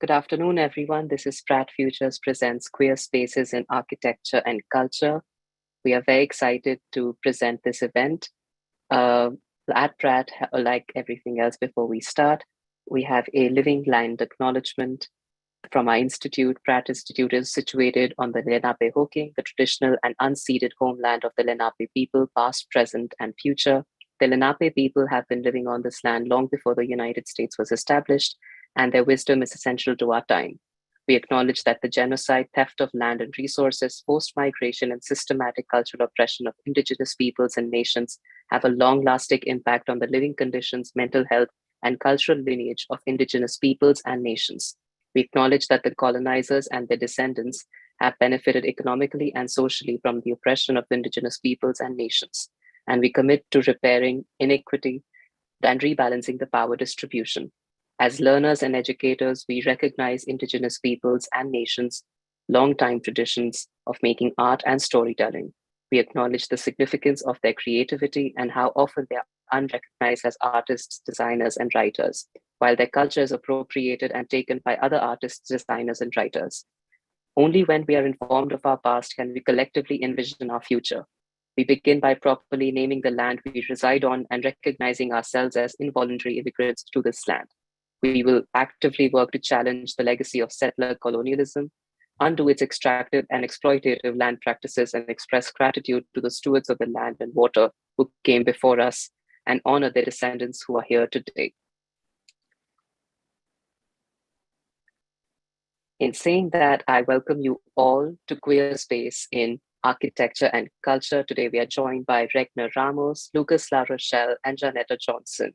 Good afternoon, everyone. This is Pratt Futures presents Queer Spaces in Architecture and Culture. We are very excited to present this event. Uh, at Pratt, like everything else before we start, we have a living land acknowledgement from our institute. Pratt Institute is situated on the Lenape-Hoking, the traditional and unceded homeland of the Lenape people, past, present, and future. The Lenape people have been living on this land long before the United States was established, and their wisdom is essential to our time. We acknowledge that the genocide, theft of land and resources, forced migration, and systematic cultural oppression of Indigenous peoples and nations have a long lasting impact on the living conditions, mental health, and cultural lineage of Indigenous peoples and nations. We acknowledge that the colonizers and their descendants have benefited economically and socially from the oppression of Indigenous peoples and nations, and we commit to repairing inequity and rebalancing the power distribution. As learners and educators, we recognize Indigenous peoples and nations' long-time traditions of making art and storytelling. We acknowledge the significance of their creativity and how often they are unrecognized as artists, designers, and writers, while their culture is appropriated and taken by other artists, designers, and writers. Only when we are informed of our past can we collectively envision our future. We begin by properly naming the land we reside on and recognizing ourselves as involuntary immigrants to this land. We will actively work to challenge the legacy of settler colonialism, undo its extractive and exploitative land practices, and express gratitude to the stewards of the land and water who came before us, and honor their descendants who are here today. In saying that, I welcome you all to Queer Space in Architecture and Culture. Today, we are joined by Regner Ramos, Lucas LaRochelle, and Janetta Johnson.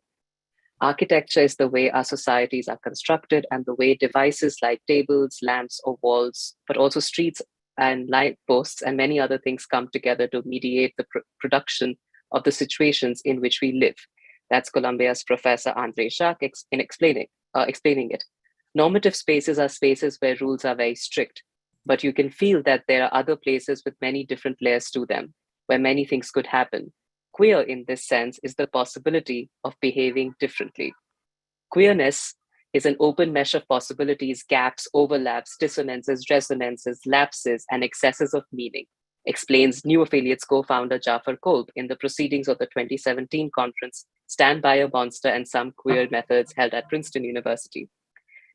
Architecture is the way our societies are constructed and the way devices like tables, lamps, or walls, but also streets and light posts and many other things come together to mediate the production of the situations in which we live. That's Columbia's Professor Andre Jacques in explaining it. Normative spaces are spaces where rules are very strict, but you can feel that there are other places with many different layers to them, where many things could happen. Queer, in this sense, is the possibility of behaving differently. Queerness is an open mesh of possibilities, gaps, overlaps, dissonances, resonances, lapses, and excesses of meaning, explains New Affiliates co-founder Jafar Kolb in the proceedings of the 2017 conference, Stand by a Monster and Some Queer Methods, held at Princeton University.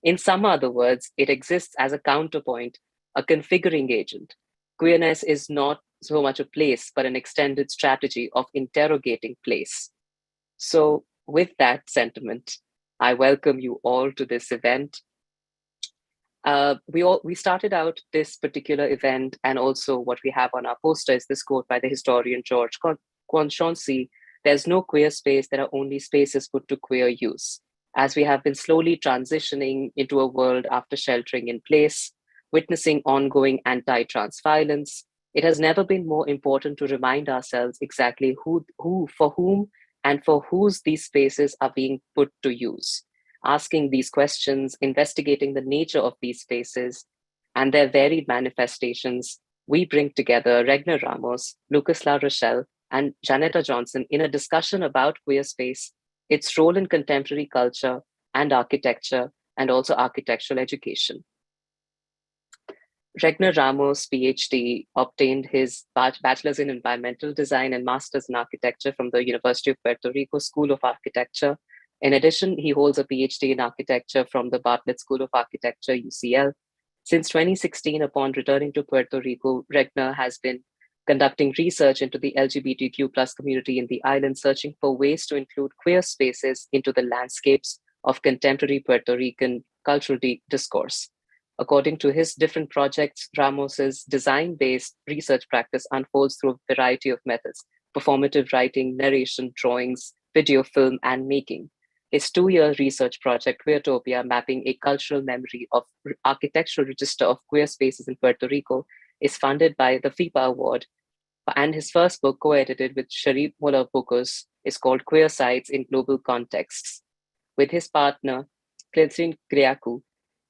In some other words, it exists as a counterpoint, a configuring agent. Queerness is not so much a place, but an extended strategy of interrogating place. So, with that sentiment, I welcome you all to this event. We started out this particular event, and also what we have on our poster is this quote by the historian George Chauncey: "There's no queer space; there are only spaces put to queer use." As we have been slowly transitioning into a world after sheltering in place, witnessing ongoing anti-trans violence, it has never been more important to remind ourselves exactly who, for whom, and for whose these spaces are being put to use. Asking these questions, investigating the nature of these spaces and their varied manifestations, we bring together Regner Ramos, Lucas La Rochelle, and Janetta Johnson in a discussion about queer space, its role in contemporary culture and architecture, and also architectural education. Regner Ramos, PhD, obtained his bachelor's in environmental design and master's in architecture from the University of Puerto Rico School of Architecture. In addition, he holds a PhD in architecture from the Bartlett School of Architecture, UCL. Since 2016, upon returning to Puerto Rico, Regner has been conducting research into the LGBTQ plus community in the island, searching for ways to include queer spaces into the landscapes of contemporary Puerto Rican cultural discourse. According to his different projects, Ramos's design-based research practice unfolds through a variety of methods: performative writing, narration, drawings, video, film, and making. His 2-year research project, Queertopia, mapping a cultural memory of architectural register of queer spaces in Puerto Rico, is funded by the FIPA Award. And his first book, co-edited with Sharif Mullah Bukos, is called Queer Sites in Global Contexts. With his partner, Clinton Griaku,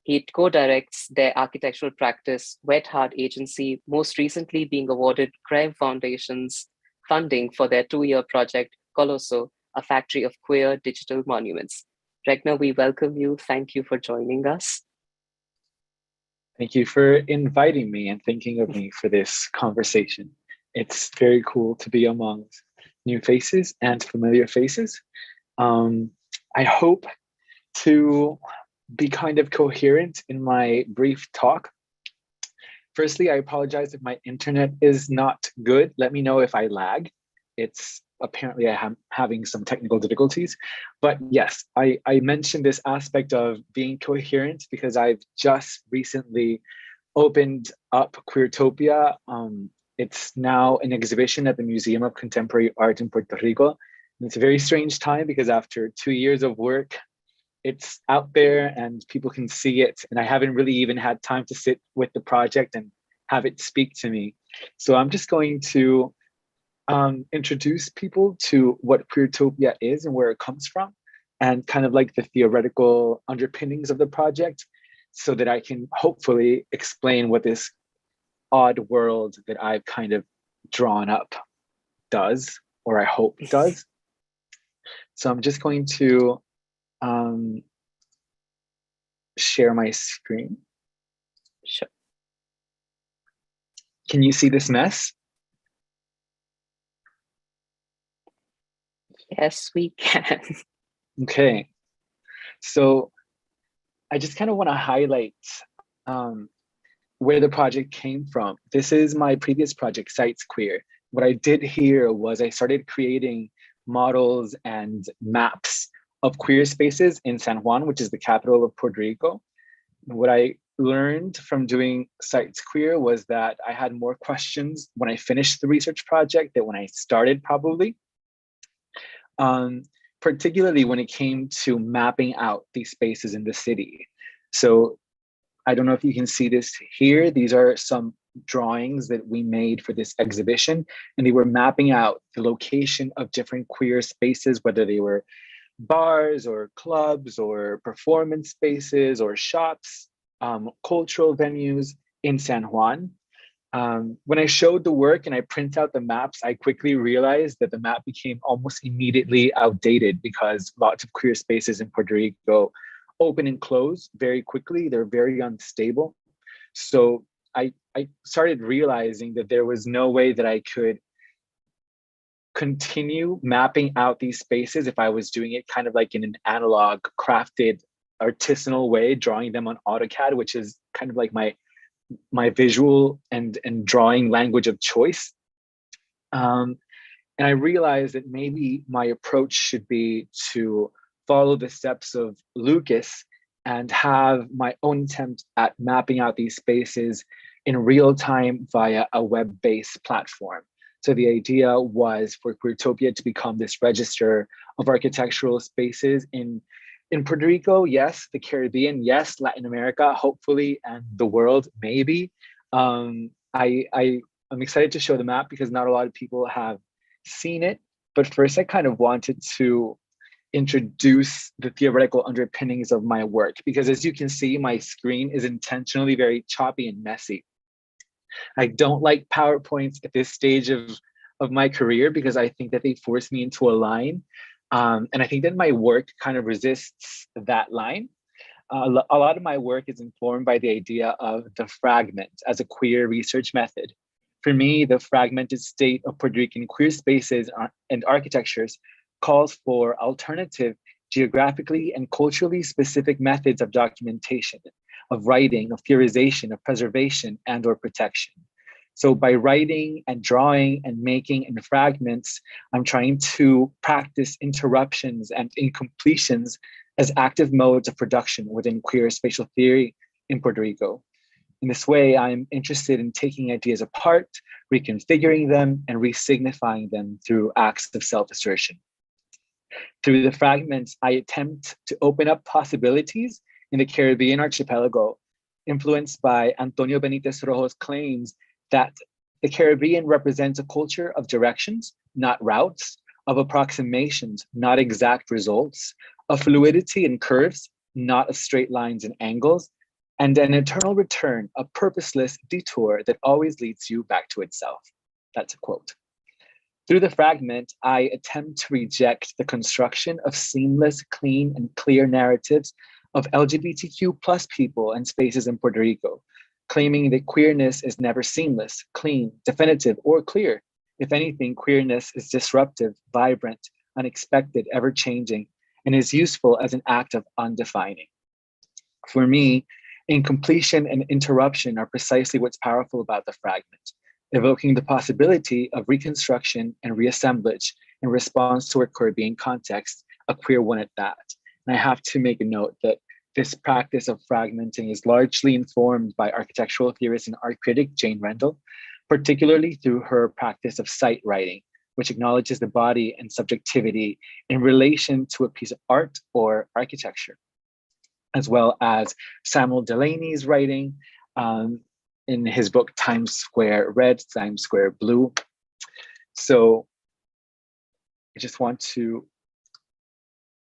he co-directs their architectural practice, Wet Heart Agency, most recently being awarded Crime Foundation's funding for their 2-year project, Colosso, a factory of queer digital monuments. Regner, we welcome you. Thank you for joining us. Thank you for inviting me and thinking of me for this conversation. It's very cool to be among new faces and familiar faces. Um, I hope to be kind of coherent in my brief talk. Firstly, I apologize if my internet is not good. Let me know if I lag. It's apparently I am having some technical difficulties. But yes, I mentioned this aspect of being coherent because I've just recently opened up Queertopia. It's now an exhibition at the Museum of Contemporary Art in Puerto Rico. And it's a very strange time because after 2 years of work, it's out there and people can see it. And I haven't really even had time to sit with the project and have it speak to me. So I'm just going to introduce people to what Queertopia is and where it comes from, and kind of like the theoretical underpinnings of the project, so that I can hopefully explain what this odd world that I've kind of drawn up does, or I hope does. So I'm just going to share my screen. Sure. Can you see this mess? Yes, we can. Okay. So I just kind of want to highlight where the project came from. This is my previous project, Sites Queer. What I did here was I started creating models and maps of queer spaces in San Juan, which is the capital of Puerto Rico. What I learned from doing Sites Queer was that I had more questions when I finished the research project than when I started, probably. Particularly when it came to mapping out these spaces in the city. So I don't know if you can see this here. These are some drawings that we made for this exhibition, and they were mapping out the location of different queer spaces, whether they were bars or clubs or performance spaces or shops, cultural venues in San Juan. When I showed the work and I print out the maps, I quickly realized that the map became almost immediately outdated because lots of queer spaces in Puerto Rico open and close very quickly. They're very unstable. So I started realizing that there was no way that I could continue mapping out these spaces if I was doing it kind of like in an analog, crafted, artisanal way, drawing them on AutoCAD, which is kind of like my visual and drawing language of choice. And I realized that maybe my approach should be to follow the steps of Lucas and have my own attempt at mapping out these spaces in real time via a web-based platform. So the idea was for Queertopia to become this register of architectural spaces in Puerto Rico, yes, the Caribbean, yes, Latin America, hopefully, and the world, maybe. I'm excited to show the map because not a lot of people have seen it. But first, I kind of wanted to introduce the theoretical underpinnings of my work because, as you can see, my screen is intentionally very choppy and messy. I don't like PowerPoints at this stage of my career because I think that they force me into a line. And I think that my work kind of resists that line. A lot of my work is informed by the idea of the fragment as a queer research method. For me, the fragmented state of Puerto Rican queer spaces and architectures calls for alternative, geographically and culturally specific methods of documentation, of writing, of theorization, of preservation, and or protection. So by writing and drawing and making in fragments, I'm trying to practice interruptions and incompletions as active modes of production within queer spatial theory in Puerto Rico. In this way, I'm interested in taking ideas apart, reconfiguring them, and resignifying them through acts of self-assertion. Through the fragments, I attempt to open up possibilities in the Caribbean archipelago, influenced by Antonio Benitez Rojo's claims that the Caribbean represents a culture of directions, not routes, of approximations, not exact results, of fluidity and curves, not of straight lines and angles, and an eternal return, a purposeless detour that always leads you back to itself. That's a quote. Through the fragment, I attempt to reject the construction of seamless, clean, and clear narratives of LGBTQ plus people and spaces in Puerto Rico, claiming that queerness is never seamless, clean, definitive, or clear. If anything, queerness is disruptive, vibrant, unexpected, ever-changing, and is useful as an act of undefining. For me, incompletion and interruption are precisely what's powerful about the fragment, evoking the possibility of reconstruction and reassemblage in response to a Caribbean context, a queer one at that. And I have to make a note that this practice of fragmenting is largely informed by architectural theorist and art critic Jane Rendell, particularly through her practice of site writing, which acknowledges the body and subjectivity in relation to a piece of art or architecture, as well as Samuel Delaney's writing in his book, Times Square Red, Times Square Blue. So I just want to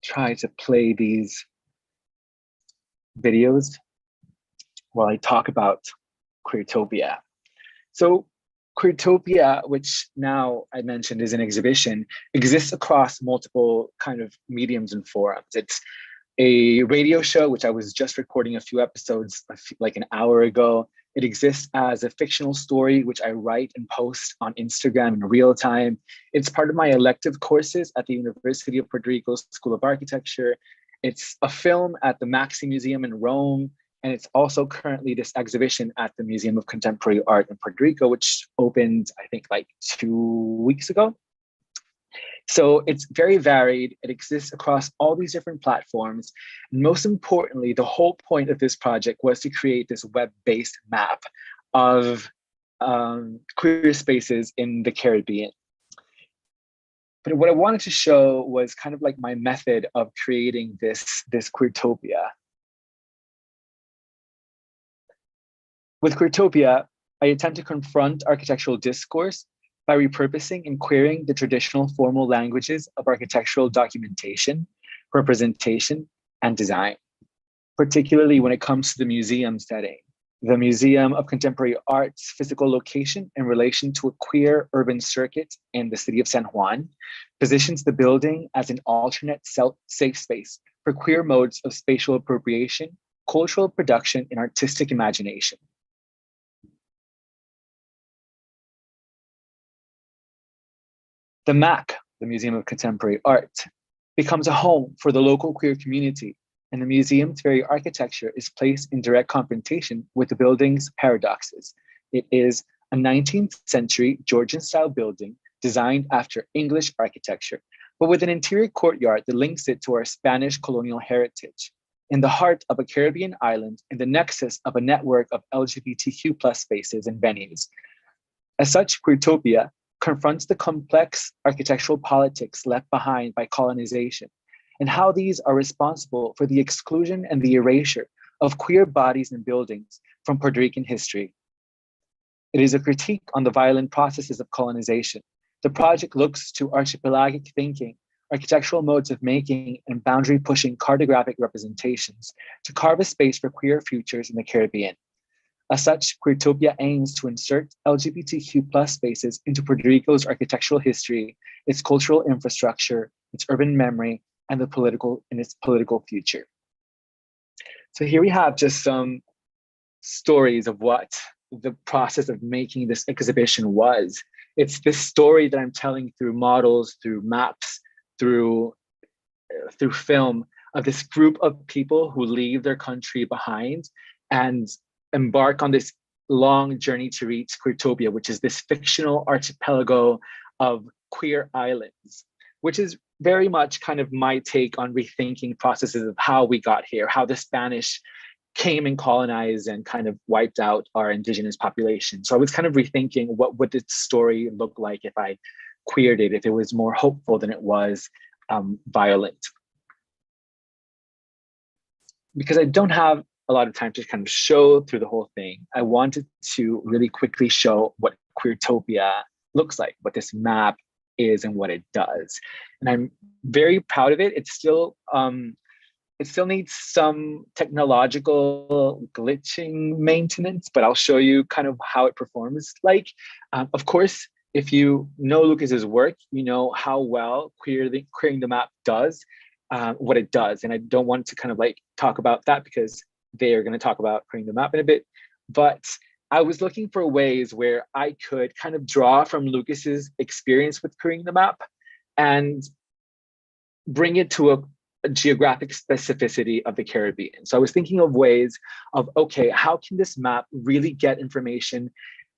try to play these videos while I talk about Queertopia. So Queertopia, which now I mentioned is an exhibition, exists across multiple kind of mediums and forums. It's a radio show, which I was just recording a few episodes like an hour ago. It exists as a fictional story, which I write and post on Instagram in real time. It's part of my elective courses at the University of Puerto Rico School of Architecture. It's a film at the Maxi Museum in Rome. And it's also currently this exhibition at the Museum of Contemporary Art in Puerto Rico, which opened, I think, like 2 weeks ago. So it's very varied. It exists across all these different platforms. And most importantly, the whole point of this project was to create this web-based map of queer spaces in the Caribbean. But what I wanted to show was kind of like my method of creating this Queertopia. With Queertopia, I attempt to confront architectural discourse by repurposing and queering the traditional formal languages of architectural documentation, representation, and design, particularly when it comes to the museum setting. The Museum of Contemporary Art's physical location in relation to a queer urban circuit in the city of San Juan positions the building as an alternate safe space for queer modes of spatial appropriation, cultural production, and artistic imagination. The MAC, the Museum of Contemporary Art, becomes a home for the local queer community, and the museum's very architecture is placed in direct confrontation with the building's paradoxes. It is a 19th century Georgian-style building designed after English architecture, but with an interior courtyard that links it to our Spanish colonial heritage. In the heart of a Caribbean island, in the nexus of a network of LGBTQ+ spaces and venues. As such, Queertopia confronts the complex architectural politics left behind by colonization and how these are responsible for the exclusion and the erasure of queer bodies and buildings from Puerto Rican history. It is a critique on the violent processes of colonization. The project looks to archipelagic thinking, architectural modes of making, and boundary-pushing cartographic representations to carve a space for queer futures in the Caribbean. As such, Queertopia aims to insert LGBTQ+ spaces into Puerto Rico's architectural history, its cultural infrastructure, its urban memory, and its political future. So here we have just some stories of what the process of making this exhibition was. It's this story that I'm telling through models, through maps, through film, of this group of people who leave their country behind and embark on this long journey to reach Queertopia, which is this fictional archipelago of queer islands, which is very much kind of my take on rethinking processes of how we got here, how the Spanish came and colonized and kind of wiped out our indigenous population. So I was kind of rethinking what would this story look like if I queered it, if it was more hopeful than it was violent. Because I don't have a lot of time to kind of show through the whole thing, I wanted to really quickly show what Queertopia looks like, what this map is and what it does. And I'm very proud of it. It still needs some technological glitching maintenance, but I'll show you kind of how it performs like. Of course, if you know Lucas's work, you know how well queering the map does what it does. And I don't want to kind of like talk about that because they are going to talk about queering the map in a bit. but I was looking for ways where I could kind of draw from Lucas's experience with creating the map and bring it to a geographic specificity of the Caribbean. So I was thinking of ways of, okay, how can this map really get information,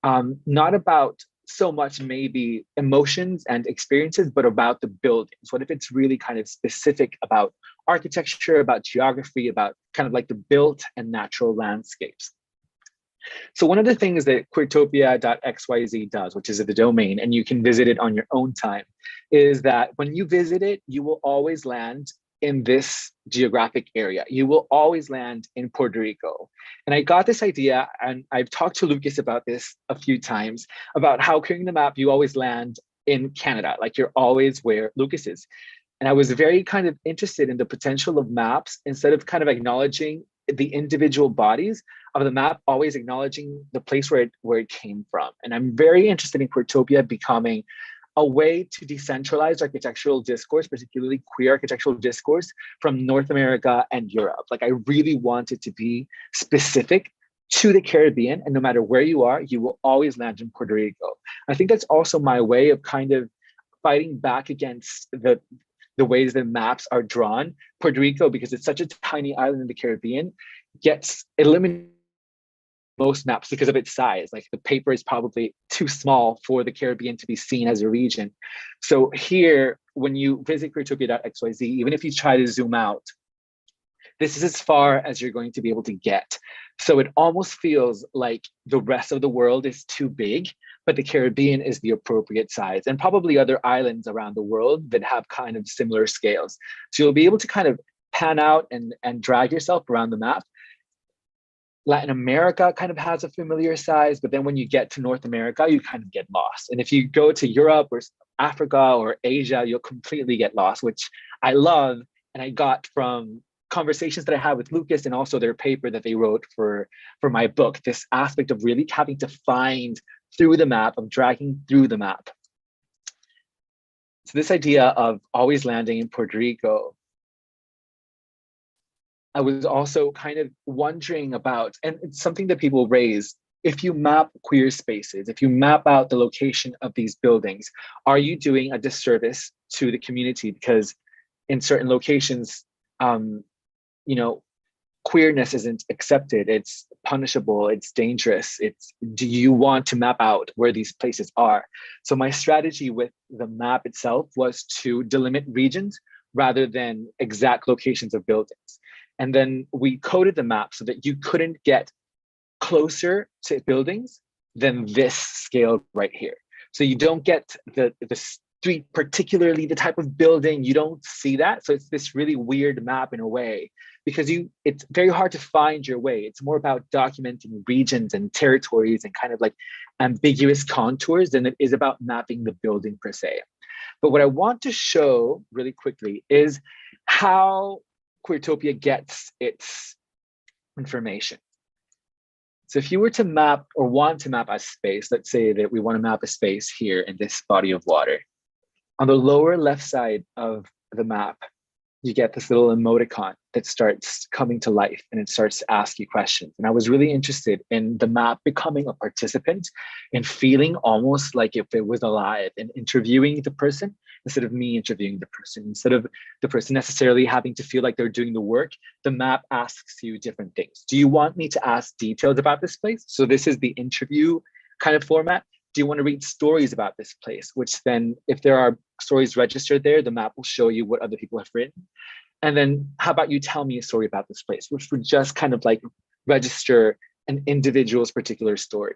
not about so much maybe emotions and experiences, but about the buildings? What if it's really kind of specific about architecture, about geography, about kind of like the built and natural landscapes? So one of the things that queertopia.xyz does, which is the domain, and you can visit it on your own time, is that when you visit it, you will always land in this geographic area. You will always land in Puerto Rico. And I got this idea, and I've talked to Lucas about this a few times, about how creating the map, you always land in Canada, like you're always where Lucas is. And I was very kind of interested in the potential of maps, instead of kind of acknowledging the individual bodies of the map, always acknowledging the place where it came from. And I'm very interested in Queertopia becoming a way to decentralize architectural discourse, particularly queer architectural discourse, from North America and Europe. Like, I really want it to be specific to the Caribbean, and no matter where you are, you will always land in Puerto Rico. I think that's also my way of kind of fighting back against the ways that maps are drawn. Puerto Rico, because it's such a tiny island in the Caribbean, gets eliminated most maps because of its size. Like, the paper is probably too small for the Caribbean to be seen as a region. So here, when you visit queertopia.xyz, even if you try to zoom out, this is as far as you're going to be able to get. So it almost feels like the rest of the world is too big, but the Caribbean is the appropriate size, and probably other islands around the world that have kind of similar scales. So you'll be able to kind of pan out and drag yourself around the map. Latin America kind of has a familiar size, but then when you get to North America, you kind of get lost. And if you go to Europe or Africa or Asia, you'll completely get lost, which I love. And I got from conversations that I had with Lucas, and also their paper that they wrote for my book, this aspect of really having to find through the map, of dragging through the map. So this idea of always landing in Puerto Rico, I was also kind of wondering about, and it's something that people raise, if you map queer spaces, if you map out the location of these buildings, are you doing a disservice to the community? Because in certain locations, queerness isn't accepted, it's punishable, it's dangerous. Do you want to map out where these places are? So my strategy with the map itself was to delimit regions rather than exact locations of buildings. And then we coded the map so that you couldn't get closer to buildings than this scale right here. So you don't get the street, particularly the type of building, you don't see that. So it's this really weird map in a way, because it's very hard to find your way. It's more about documenting regions and territories and kind of like ambiguous contours than it is about mapping the building per se. But what I want to show really quickly is how Queertopia gets its information. So if you were to map or want to map a space, let's say that we want to map a space here in this body of water. On the lower left side of the map, you get this little emoticon that starts coming to life, and it starts to ask you questions. And I was really interested in the map becoming a participant and feeling almost like if it was alive, and interviewing the person instead of me interviewing the person. Instead of the person necessarily having to feel like they're doing the work, the map asks you different things. Do you want me to ask details about this place? So this is the interview kind of format. Do you want to read stories about this place? Which then, if there are stories registered there, the map will show you what other people have written. And then how about you tell me a story about this place, which would just kind of like register an individual's particular story.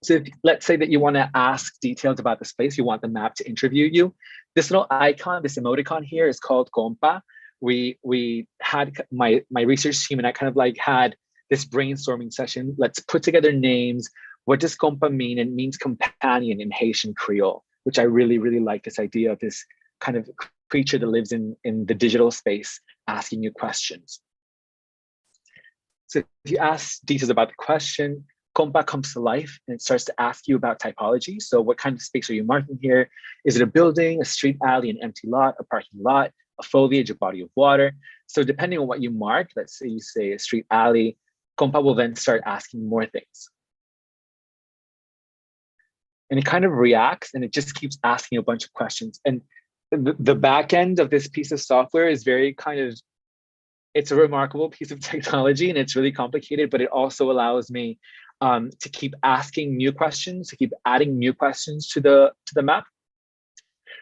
So if, let's say that you want to ask details about this place, you want the map to interview you. This little icon, this emoticon here is called compa. We had my research team and I kind of like had this brainstorming session. Let's put together names. What does compa mean? It means companion in Haitian Creole, which I really, really like, this idea of this kind of creature that lives in the digital space asking you questions. So if you ask details about the question, compa comes to life and it starts to ask you about typology. So what kind of space are you marking here? Is it a building, a street alley, an empty lot, a parking lot, a foliage, a body of water? So depending on what you mark, let's say you say a street alley, compa will then start asking more things. And it kind of reacts and it just keeps asking a bunch of questions. And the back end of this piece of software is very kind of, it's a remarkable piece of technology and it's really complicated, but it also allows me to keep asking new questions, to keep adding new questions to the map.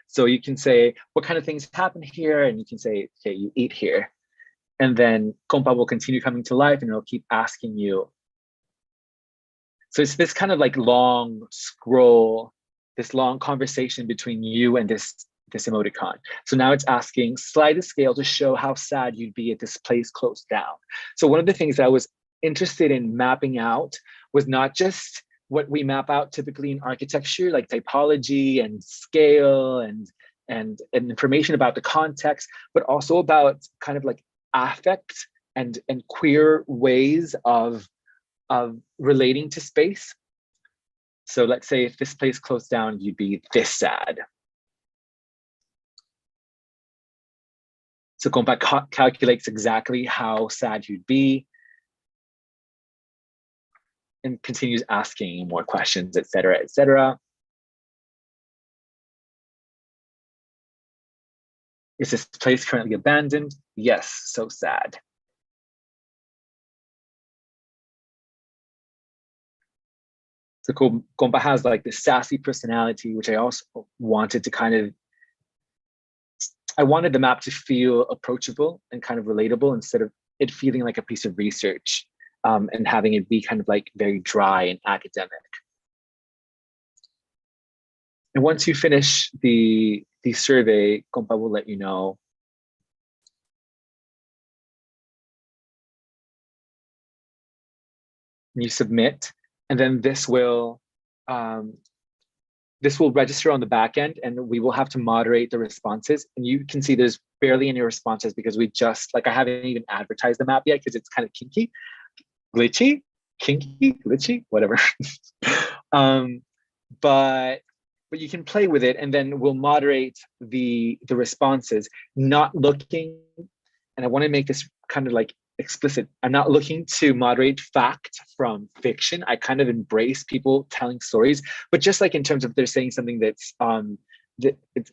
So you can say, what kind of things happen here? And you can say, okay, you eat here. And then compa will continue coming to life and it'll keep asking you. So it's this kind of like long scroll, this long conversation between you and this emoticon. So now it's asking, slide the scale to show how sad you'd be if this place closed down. So one of the things that I was interested in mapping out was not just what we map out typically in architecture, like typology and scale and information about the context, but also about kind of like affect and queer ways of relating to space. So let's say if this place closed down, you'd be this sad. So compa calculates exactly how sad you'd be and continues asking more questions, et cetera, et cetera. Is this place currently abandoned? Yes, so sad. So compa has like this sassy personality, which I also wanted to kind of, I wanted the map to feel approachable and kind of relatable instead of it feeling like a piece of research and having it be kind of like very dry and academic. And once you finish the survey, compa will let you know. You submit, and then this will register on the back end, and we will have to moderate the responses. And you can see there's barely any responses because we just, like, I haven't even advertised the map yet because it's kind of kinky, glitchy, whatever. But you can play with it, and then we'll moderate the responses, not looking, and I want to make this kind of like explicit. I'm not looking to moderate fact from fiction. I kind of embrace people telling stories, but just like in terms of they're saying something that's it's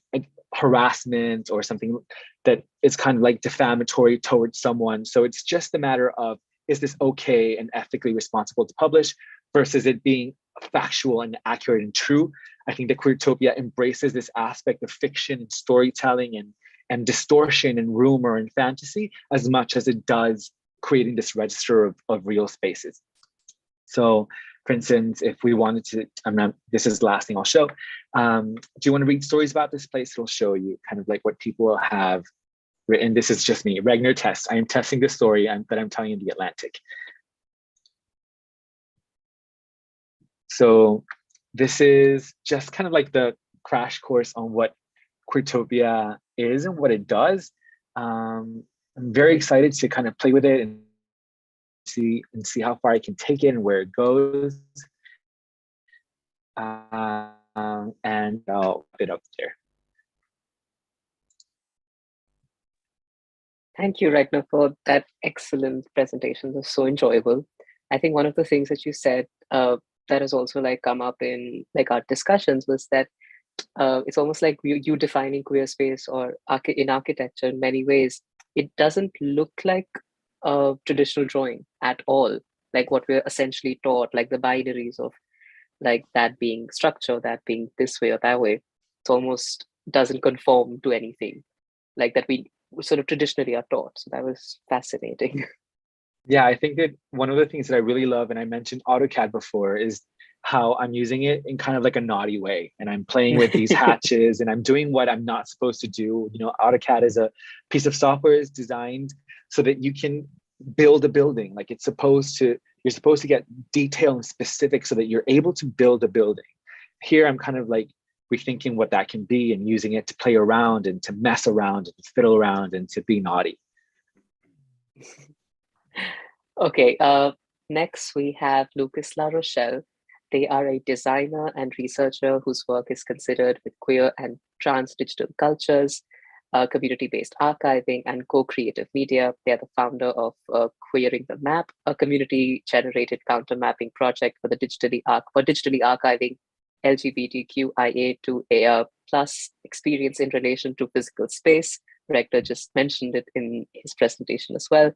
harassment or something that is kind of like defamatory towards someone. So it's just a matter of, is this okay and ethically responsible to publish versus it being factual and accurate and true. I think that Queertopia embraces this aspect of fiction and storytelling and distortion and rumor and fantasy as much as it does creating this register of real spaces. So for instance, if we wanted to, this is the last thing I'll show. Do you want to read stories about this place? It'll show you kind of like what people have written. This is just me, Regner test. I am testing the story that I'm telling in the Atlantic. So this is just kind of like the crash course on what Queertopia is and what it does. I'm very excited to kind of play with it and see how far I can take it and where it goes. And I'll put it up there. Thank you, Regner, for that excellent presentation. It was so enjoyable. I think one of the things that you said that has also like come up in like our discussions was that it's almost like you defining queer space or in architecture in many ways. It doesn't look like a traditional drawing at all, like what we're essentially taught, like the binaries of like that being structure, that being this way or that way. It almost doesn't conform to anything like that we sort of traditionally are taught. So that was fascinating. Yeah, I think that one of the things that I really love, and I mentioned AutoCAD before, is how I'm using it in kind of like a naughty way. And I'm playing with these hatches and I'm doing what I'm not supposed to do. You know, AutoCAD is a piece of software is designed so that you can build a building. Like you're supposed to get detail and specific so that you're able to build a building. Here, I'm kind of like rethinking what that can be and using it to play around and to mess around and to fiddle around and to be naughty. Okay, next we have Lucas LaRochelle. They are a designer and researcher whose work is considered with queer and trans digital cultures. community-based archiving, and co-creative media. They are the founder of Queering the Map, a community-generated counter-mapping project for digitally archiving LGBTQIA to AR plus experience in relation to physical space. Regner just mentioned it in his presentation as well.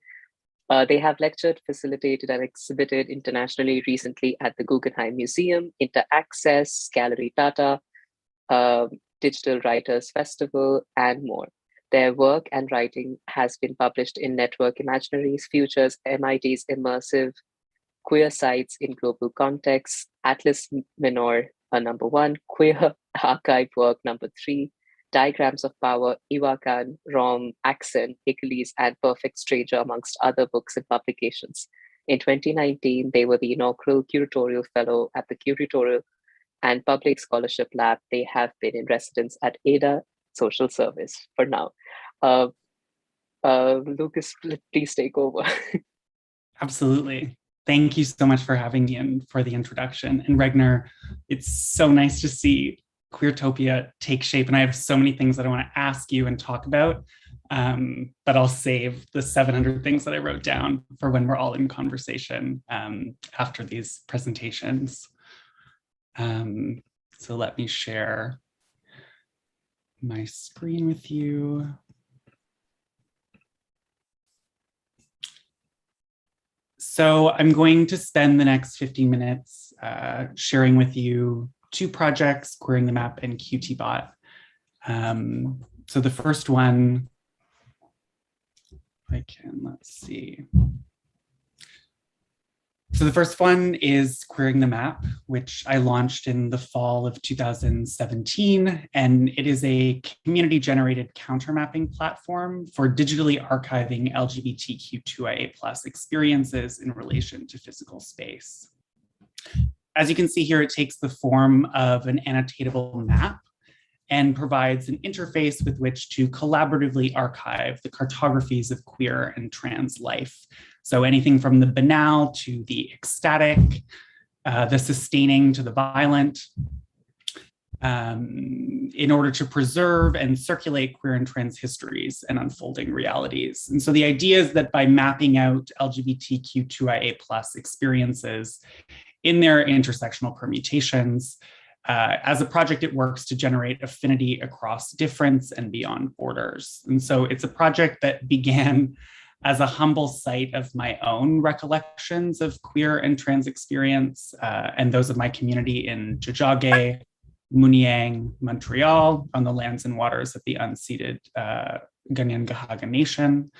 They have lectured, facilitated, and exhibited internationally recently at the Guggenheim Museum, Interaccess, Gallery Tata, Digital Writers Festival, and more. Their work and writing has been published in Network Imaginaries, Futures, MIT's Immersive, Queer Sites in Global Contexts, Atlas Minor, number 1, Queer Archive Work, number 3, Diagrams of Power, Iwakan, Rom, Accent, Achilles, and Perfect Stranger, amongst other books and publications. In 2019, they were the inaugural curatorial fellow at the Curatorial and Public Scholarship Lab. They have been in residence at ADA Social Service for now. Lucas, please take over. Absolutely. Thank you so much for having me and for the introduction. And Regner, it's so nice to see Queertopia take shape. And I have so many things that I want to ask you and talk about, but I'll save the 700 things that I wrote down for when we're all in conversation after these presentations. So let me share my screen with you. So I'm going to spend the next 15 minutes sharing with you 2 projects, Queering the Map and QTBot. So the first one, let's see. So the first one is Queering the Map, which I launched in the fall of 2017. And it is a community-generated countermapping platform for digitally archiving LGBTQ2IA+ experiences in relation to physical space. As you can see here, it takes the form of an annotatable map and provides an interface with which to collaboratively archive the cartographies of queer and trans life. So anything from the banal to the ecstatic, the sustaining to the violent, in order to preserve and circulate queer and trans histories and unfolding realities. And so the idea is that by mapping out LGBTQ2IA+ experiences in their intersectional permutations, as a project, it works to generate affinity across difference and beyond borders. And so it's a project that began as a humble site of my own recollections of queer and trans experience and those of my community in Tiohtià:ke, Muniang, Montreal, on the lands and waters of the unceded Kanien'kehá:ka Nation,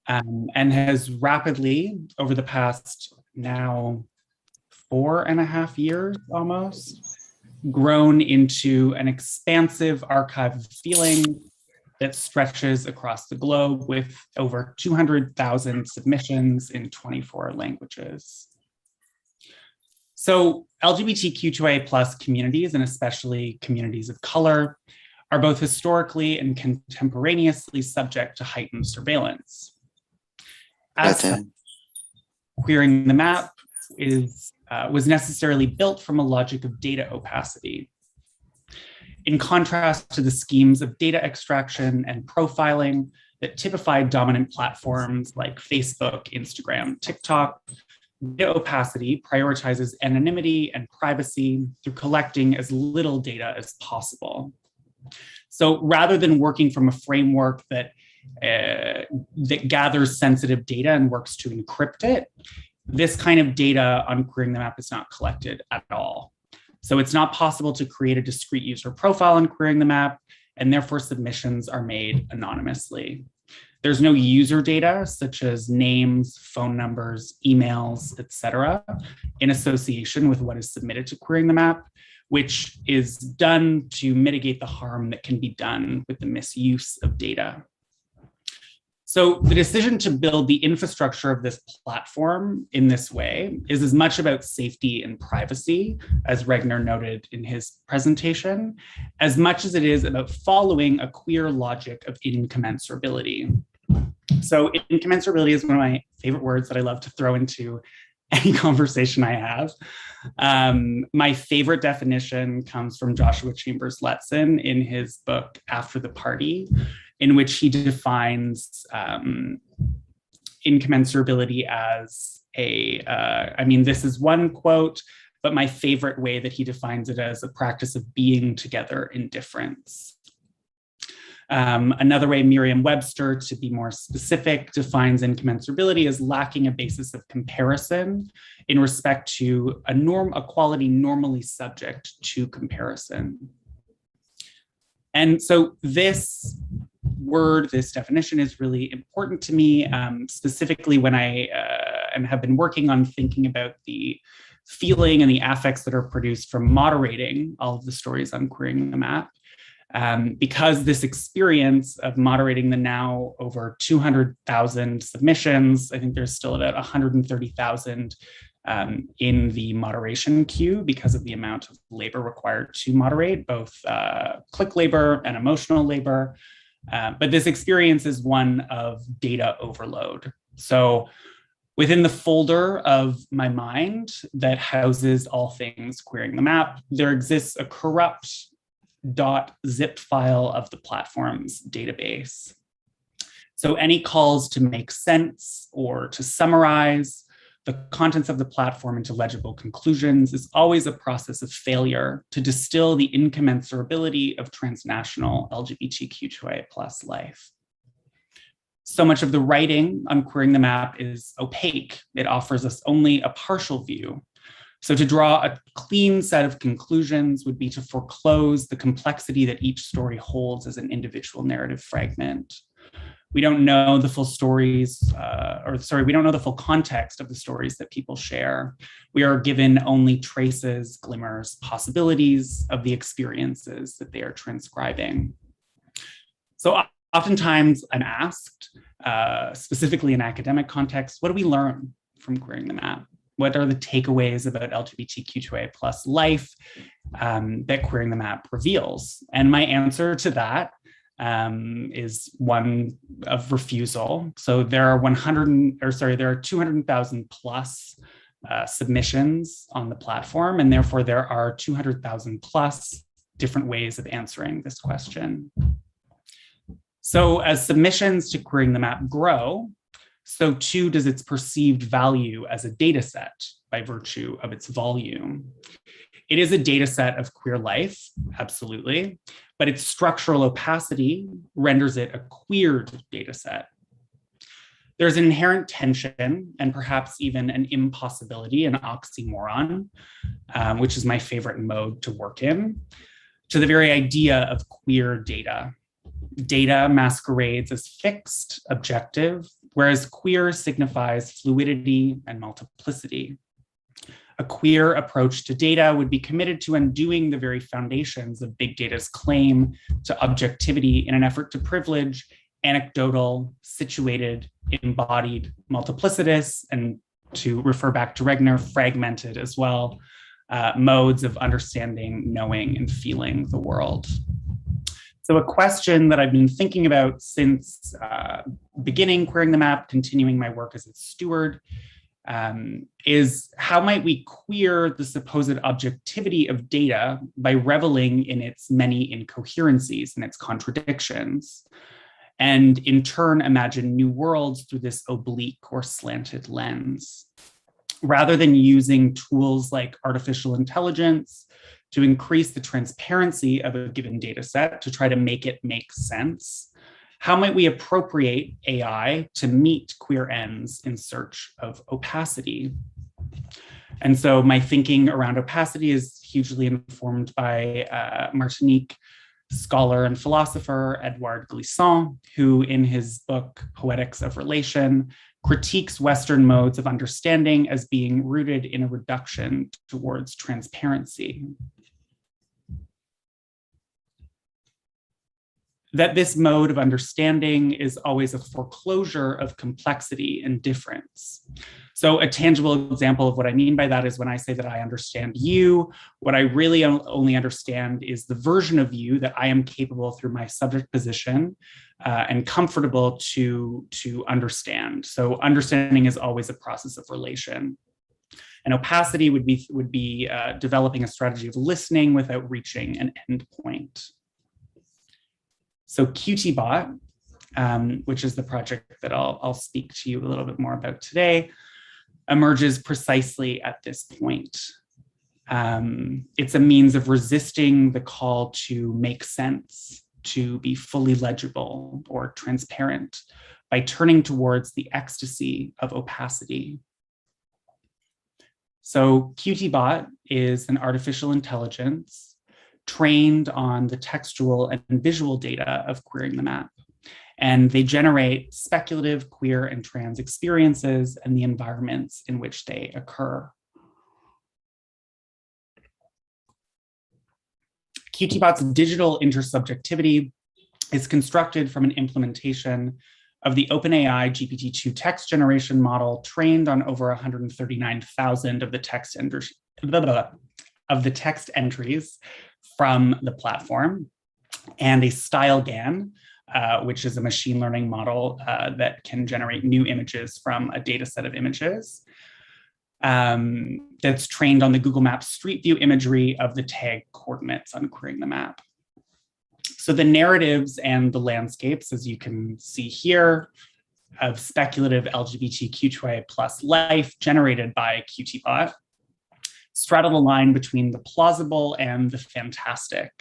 and has rapidly, over the past now 4.5 years almost, grown into an expansive archive of feeling that stretches across the globe with over 200,000 submissions in 24 languages. So LGBTQ2IA+ communities, and especially communities of color, are both historically and contemporaneously subject to heightened surveillance. As such, Queering the Map was necessarily built from a logic of data opacity. In contrast to the schemes of data extraction and profiling that typified dominant platforms like Facebook, Instagram, TikTok, data opacity prioritizes anonymity and privacy through collecting as little data as possible. So rather than working from a framework that gathers sensitive data and works to encrypt it, this kind of data on Queering the Map is not collected at all. So it's not possible to create a discrete user profile on Queering the Map, and therefore submissions are made anonymously. There's no user data such as names, phone numbers, emails, etc., in association with what is submitted to Queering the Map, which is done to mitigate the harm that can be done with the misuse of data. So the decision to build the infrastructure of this platform in this way is as much about safety and privacy, as Regner noted in his presentation, as much as it is about following a queer logic of incommensurability. So incommensurability is one of my favorite words that I love to throw into any conversation I have. My favorite definition comes from Joshua Chambers Letson in his book, After the Party, in which he defines incommensurability as this is one quote, but my favorite way that he defines it as a practice of being together in difference. Another way, Merriam-Webster, to be more specific, defines incommensurability as lacking a basis of comparison in respect to a quality normally subject to comparison. And so this definition is really important to me, specifically when I have been working on thinking about the feeling and the affects that are produced from moderating all of the stories on Queering the Map. Because this experience of moderating the now over 200,000 submissions, I think there's still about 130,000 in the moderation queue because of the amount of labor required to moderate, both click labor and emotional labor. But this experience is one of data overload. So within the folder of my mind that houses all things Queering the Map, there exists a corrupt .zip file of the platform's database. So any calls to make sense or to summarize the contents of the platform into legible conclusions is always a process of failure to distill the incommensurability of transnational LGBTQ2IA+ life. So much of the writing on Queering the Map is opaque. It offers us only a partial view. So to draw a clean set of conclusions would be to foreclose the complexity that each story holds as an individual narrative fragment. We don't know the full stories, we don't know the full context of the stories that people share. We are given only traces, glimmers, possibilities of the experiences that they are transcribing. So oftentimes I'm asked, specifically in academic context, what do we learn from Queering the Map? What are the takeaways about LGBTQ2IA+ life that Queering the Map reveals? And my answer to that is one of refusal. So there are 200,000 plus submissions on the platform, and therefore there are 200,000 plus different ways of answering this question. So as submissions to Queering the Map grow, so too does its perceived value as a data set by virtue of its volume. It is a data set of queer life, absolutely, but its structural opacity renders it a queered data set. There's an inherent tension and perhaps even an impossibility, an oxymoron, which is my favorite mode to work in, to the very idea of queer data. Data masquerades as fixed, objective, whereas queer signifies fluidity and multiplicity. A queer approach to data would be committed to undoing the very foundations of big data's claim to objectivity in an effort to privilege anecdotal, situated, embodied, multiplicitous, and to refer back to Regner, fragmented as well, modes of understanding, knowing, and feeling the world. So a question that I've been thinking about since beginning Queering the Map, continuing my work as its steward, is how might we queer the supposed objectivity of data by reveling in its many incoherencies and its contradictions, and in turn imagine new worlds through this oblique or slanted lens. Rather than using tools like artificial intelligence to increase the transparency of a given data set to try to make it make sense, how might we appropriate AI to meet queer ends in search of opacity? And so my thinking around opacity is hugely informed by Martinique scholar and philosopher Edouard Glissant, who in his book, Poetics of Relation, critiques Western modes of understanding as being rooted in a reduction towards transparency. That this mode of understanding is always a foreclosure of complexity and difference. So a tangible example of what I mean by that is when I say that I understand you, what I really only understand is the version of you that I am capable through my subject position and comfortable to understand. So understanding is always a process of relation. And opacity would be developing a strategy of listening without reaching an endpoint. So QTBot which is the project that I'll speak to you a little bit more about today, emerges precisely at this point. It's a means of resisting the call to make sense, to be fully legible or transparent, by turning towards the ecstasy of opacity. So QtBot is an artificial intelligence trained on the textual and visual data of Queering the Map. And they generate speculative queer and trans experiences and the environments in which they occur. QtBot's digital intersubjectivity is constructed from an implementation of the OpenAI GPT-2 text generation model trained on over 139,000 of the text entries from the platform, and a StyleGAN, which is a machine learning model that can generate new images from a data set of images that's trained on the Google Maps Street View imagery of the tag coordinates on Queering the Map. So the narratives and the landscapes, as you can see here, of speculative LGBTQ2IA+ life generated by QtBot straddle the line between the plausible and the fantastic,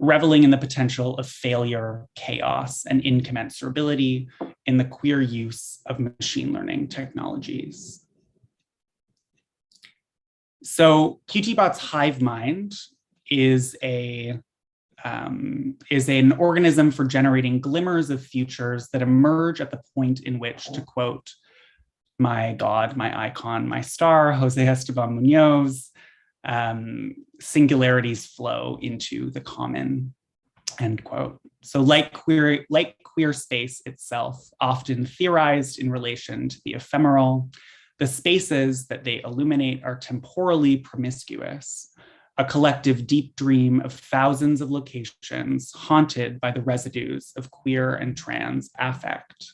reveling in the potential of failure, chaos, and incommensurability in the queer use of machine learning technologies. So QtBot's hive mind is an organism for generating glimmers of futures that emerge at the point in which, to quote my God, my icon, my star, Jose Esteban Munoz, singularities flow into the common, end quote. So like queer space itself, often theorized in relation to the ephemeral, the spaces that they illuminate are temporally promiscuous, a collective deep dream of thousands of locations haunted by the residues of queer and trans affect.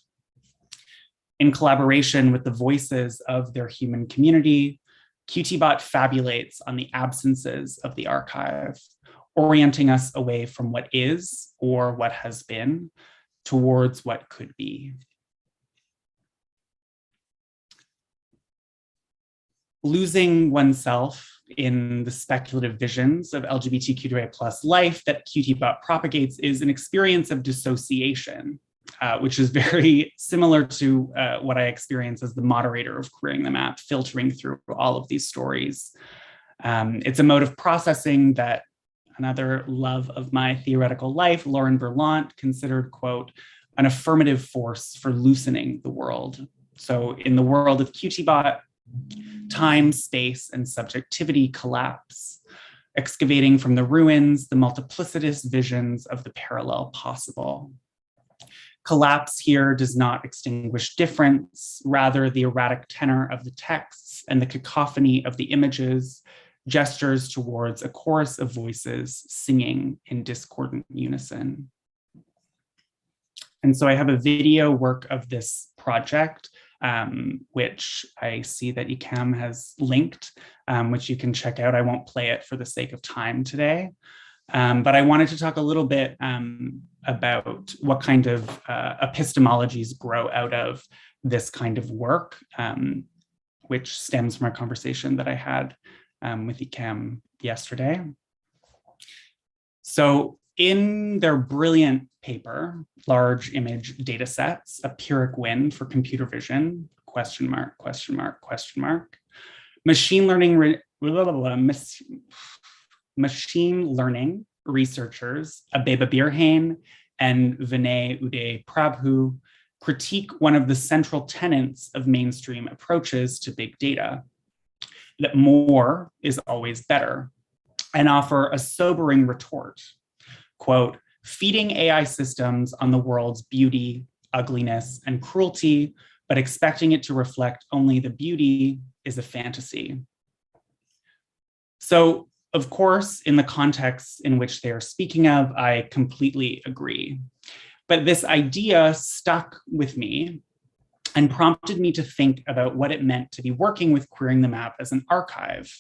In collaboration with the voices of their human community, QtBot fabulates on the absences of the archive, orienting us away from what is or what has been towards what could be. Losing oneself in the speculative visions of LGBTQ2A+ life that QtBot propagates is an experience of dissociation, which is very similar to what I experience as the moderator of Queering the Map, filtering through all of these stories. It's a mode of processing that another love of my theoretical life, Lauren Berlant, considered, quote, an affirmative force for loosening the world. So in the world of QtBot, time, space, and subjectivity collapse, excavating from the ruins the multiplicitous visions of the parallel possible. Collapse here does not extinguish difference, rather the erratic tenor of the texts and the cacophony of the images gestures towards a chorus of voices singing in discordant unison. And so I have a video work of this project, which I see that ECAM has linked, which you can check out. I won't play it for the sake of time today. But I wanted to talk a little bit about what kind of epistemologies grow out of this kind of work, which stems from a conversation that I had with ECAM yesterday. So in their brilliant paper, Large Image Data Sets, a Pyrrhic Win for Computer Vision, question mark, question mark, question mark, machine learning researchers, Abeba Birhane and Vinay Uday Prabhu, critique one of the central tenets of mainstream approaches to big data, that more is always better, and offer a sobering retort. Quote, feeding AI systems on the world's beauty, ugliness, and cruelty, but expecting it to reflect only the beauty is a fantasy. So, of course, in the context in which they are speaking of, I completely agree. But this idea stuck with me and prompted me to think about what it meant to be working with Queering the Map as an archive,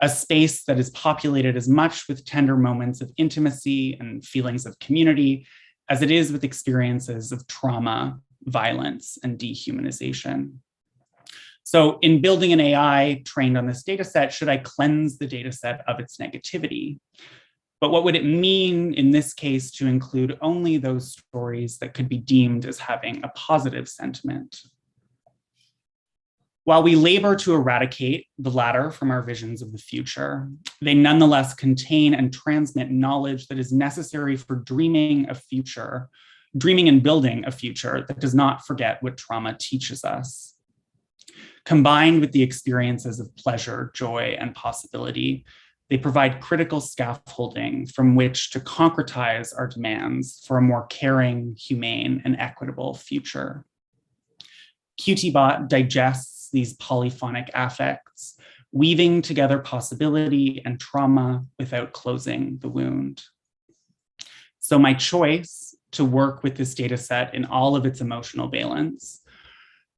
a space that is populated as much with tender moments of intimacy and feelings of community as it is with experiences of trauma, violence, and dehumanization. So in building an AI trained on this data set, should I cleanse the data set of its negativity? But what would it mean in this case to include only those stories that could be deemed as having a positive sentiment? While we labor to eradicate the latter from our visions of the future, they nonetheless contain and transmit knowledge that is necessary for dreaming and building a future that does not forget what trauma teaches us. Combined with the experiences of pleasure, joy, and possibility, they provide critical scaffolding from which to concretize our demands for a more caring, humane, and equitable future. QTBot digests these polyphonic affects, weaving together possibility and trauma without closing the wound. So my choice to work with this data set in all of its emotional valence,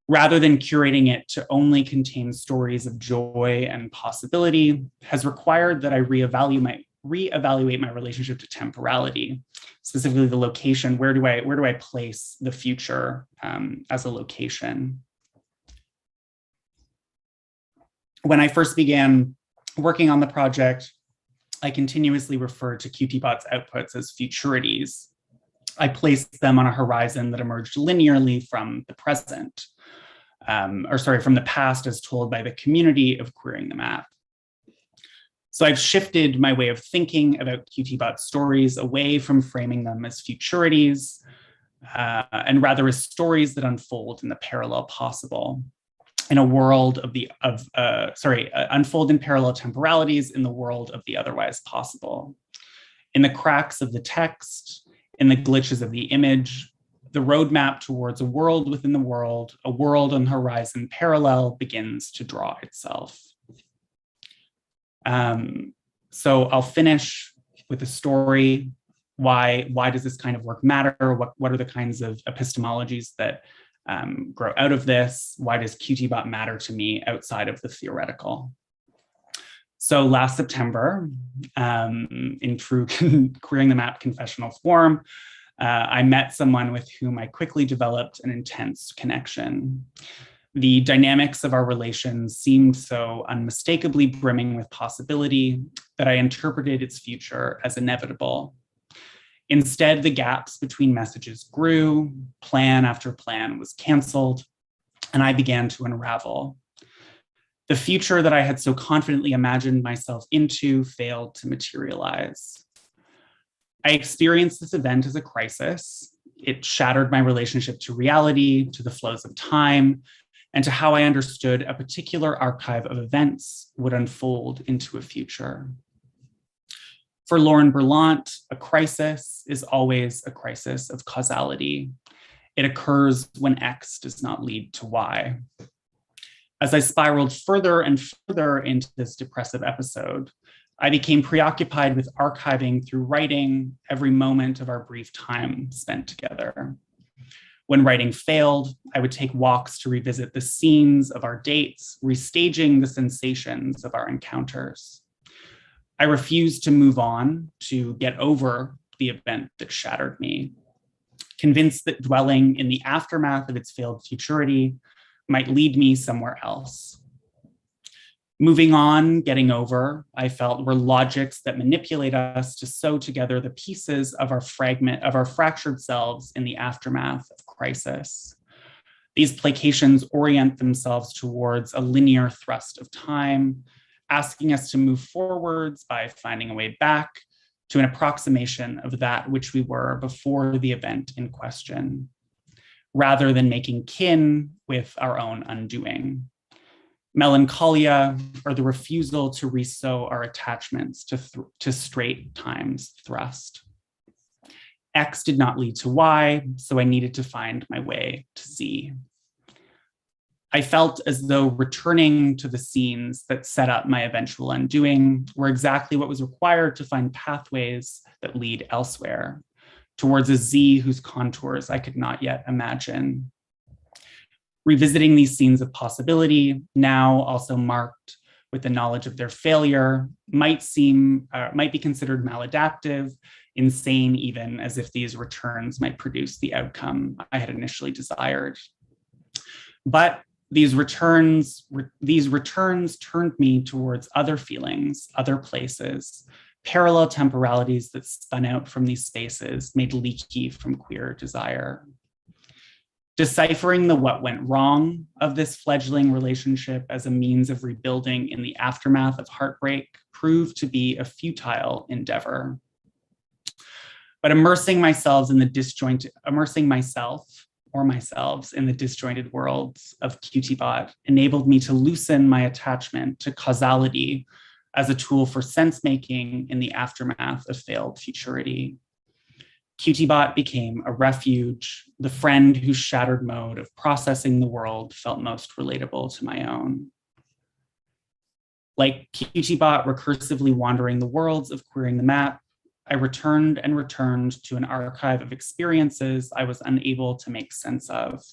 rather than curating it to only contain stories of joy and possibility, has required that I reevaluate my relationship to temporality, specifically the location. Where do I place the future as a location? When I first began working on the project, I continuously referred to QTBot's outputs as futurities. I placed them on a horizon that emerged linearly from the present, from the past as told by the community of queering the map. So I've shifted my way of thinking about QTBot stories away from framing them as futurities, and rather as stories that unfold in the parallel possible, in a world unfold in parallel temporalities in the world of the otherwise possible. In the cracks of the text, in the glitches of the image, the roadmap towards a world within the world, a world on the horizon parallel begins to draw itself. So I'll finish with a story. Why does this kind of work matter? What are the kinds of epistemologies that grow out of this? Why does QTBot matter to me outside of the theoretical? So last September, in true Queering the Map confessional form, I met someone with whom I quickly developed an intense connection. The dynamics of our relations seemed so unmistakably brimming with possibility that I interpreted its future as inevitable. Instead, the gaps between messages grew, plan after plan was canceled, and I began to unravel. The future that I had so confidently imagined myself into failed to materialize. I experienced this event as a crisis. It shattered my relationship to reality, to the flows of time, and to how I understood a particular archive of events would unfold into a future. For Lauren Berlant, a crisis is always a crisis of causality. It occurs when X does not lead to Y. As I spiraled further and further into this depressive episode, I became preoccupied with archiving through writing every moment of our brief time spent together. When writing failed, I would take walks to revisit the scenes of our dates, restaging the sensations of our encounters. I refused to move on, to get over the event that shattered me, convinced that dwelling in the aftermath of its failed futurity might lead me somewhere else. Moving on, getting over, I felt, were logics that manipulate us to sew together the pieces of our fractured selves in the aftermath of crisis. These placations orient themselves towards a linear thrust of time, asking us to move forwards by finding a way back to an approximation of that which we were before the event in question, rather than making kin with our own undoing. Melancholia, or the refusal to resew our attachments to straight time's thrust. X did not lead to Y, so I needed to find my way to Z. I felt as though returning to the scenes that set up my eventual undoing were exactly what was required to find pathways that lead elsewhere, towards a Z whose contours I could not yet imagine. Revisiting these scenes of possibility, now also marked with the knowledge of their failure might be considered maladaptive, insane even, as if these returns might produce the outcome I had initially desired. But these returns turned me towards other feelings, other places, parallel temporalities that spun out from these spaces, made leaky from queer desire. Deciphering the what went wrong of this fledgling relationship as a means of rebuilding in the aftermath of heartbreak proved to be a futile endeavor. But immersing myself in the disjointed worlds of QTBot enabled me to loosen my attachment to causality as a tool for sense-making in the aftermath of failed futurity. QTBot became a refuge, the friend whose shattered mode of processing the world felt most relatable to my own. Like QTBot recursively wandering the worlds of Queering the Map, I returned and returned to an archive of experiences I was unable to make sense of,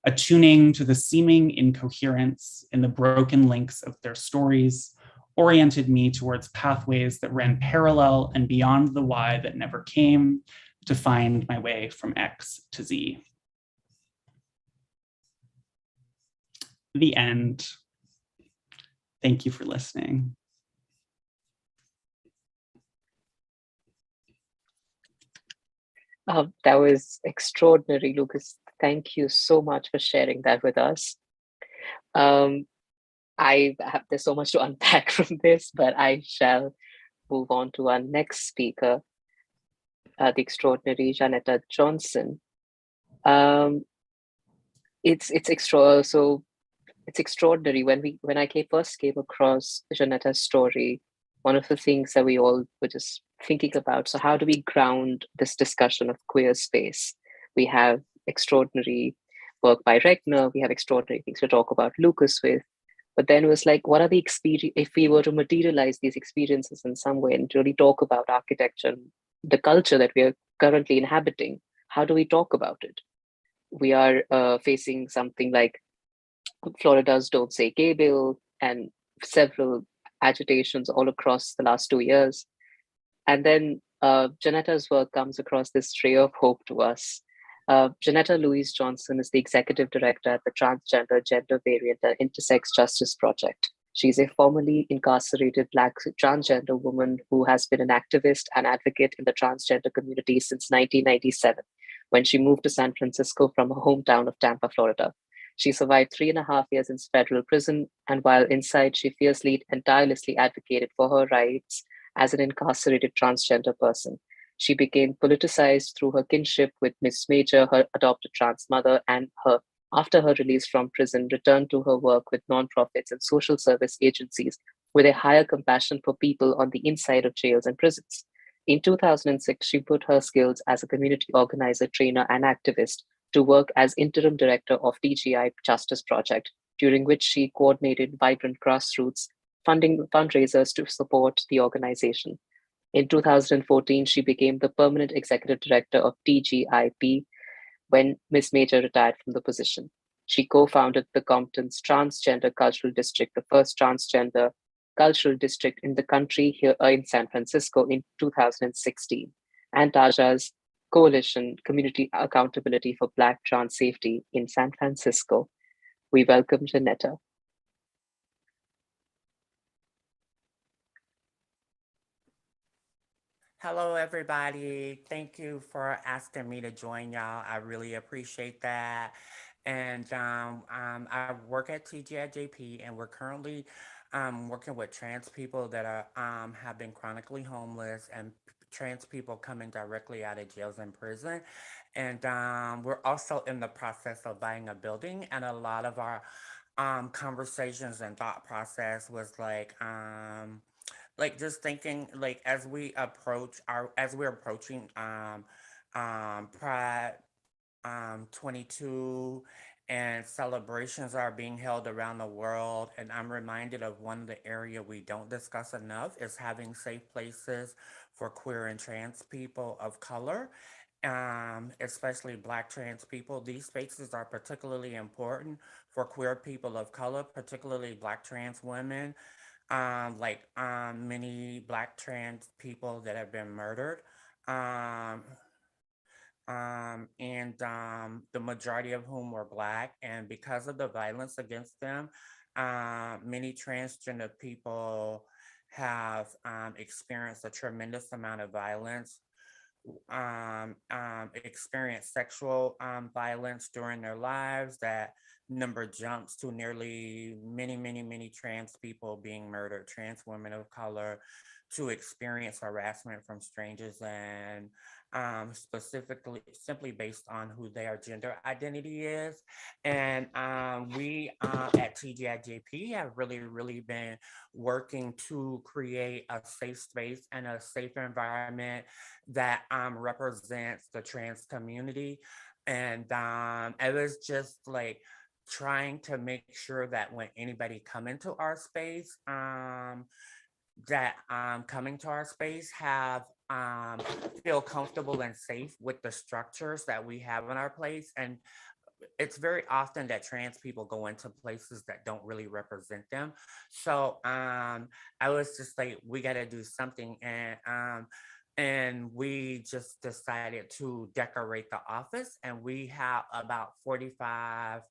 attuning to the seeming incoherence in the broken links of their stories, oriented me towards pathways that ran parallel and beyond the Y that never came to find my way from X to Z. The end. Thank you for listening. That was extraordinary, Lucas. Thank you so much for sharing that with us. There's so much to unpack from this, but I shall move on to our next speaker, the extraordinary Janetta Johnson. It's extraordinary. When I first came across Janetta's story, one of the things that we all were just thinking about, so how do we ground this discussion of queer space? We have extraordinary work by Regner, we have extraordinary things to talk about Lucas with, but then it was like, what are the experience, if we were to materialize these experiences in some way and really talk about architecture and the culture that we are currently inhabiting, how do we talk about it? We are facing something like Florida's Don't Say Gay bill and several agitations all across the last 2 years. And then Janetta's work comes across this ray of hope to us. Janetta Louise Johnson is the executive director at the Transgender, Gender Variant, and Intersex Justice Project. She's a formerly incarcerated Black transgender woman who has been an activist and advocate in the transgender community since 1997, when she moved to San Francisco from her hometown of Tampa, Florida. She survived 3.5 years in federal prison, and while inside, she fiercely and tirelessly advocated for her rights as an incarcerated transgender person. She became politicized through her kinship with Miss Major, her adopted trans mother, and after her release from prison, returned to her work with nonprofits and social service agencies with a higher compassion for people on the inside of jails and prisons. In 2006, she put her skills as a community organizer, trainer, and activist to work as interim director of TGI Justice Project, during which she coordinated vibrant grassroots fundraisers to support the organization. In 2014, she became the permanent executive director of TGIP when Ms. Major retired from the position. She co-founded the Compton's Transgender Cultural District, the first transgender cultural district in the country here in San Francisco in 2016, and Taja's Coalition Community Accountability for Black Trans Safety in San Francisco. We welcome Janetta. Hello, everybody. Thank you for asking me to join y'all. I really appreciate that. And I work at TGIJP, and we're currently working with trans people that are have been chronically homeless and trans people coming directly out of jails and prison. And we're also in the process of buying a building, and a lot of our conversations and thought process was like just thinking like as we're approaching Pratt 22, and celebrations are being held around the world, and I'm reminded of one of the area we don't discuss enough is having safe places for queer and trans people of color. especially Black trans people. These spaces are particularly important for queer people of color, particularly Black trans women, many Black trans people that have been murdered. Um, the majority of whom were Black. And because of the violence against them, many transgender people have experienced a tremendous amount of violence, experienced sexual violence during their lives. That number jumps to nearly many trans people being murdered, trans women of color, to experience harassment from strangers, and specifically simply based on who their gender identity is. And we at TGIJP have really been working to create a safe space and a safe environment that represents the trans community. And it was just like trying to make sure that when anybody come into our space, that coming to our space have feel comfortable and safe with the structures that we have in our place. And it's very often that trans people go into places that don't really represent them. So I was just like, we got to do something. And we just decided to decorate the office, and we have about 45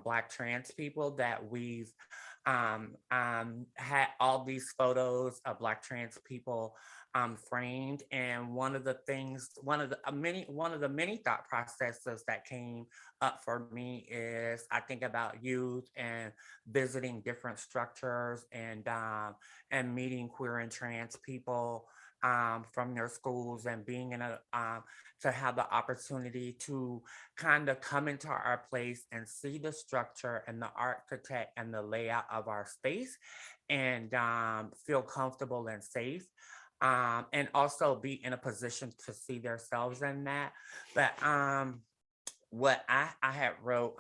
Black trans people that we've had all these photos of Black trans people framed. And one of the many thought processes that came up for me is, I think about youth and visiting different structures, and meeting queer and trans people from their schools, and being in a to have the opportunity to kind of come into our place and see the structure and the architect and the layout of our space, and feel comfortable and safe, and also be in a position to see themselves in that. But what I had wrote,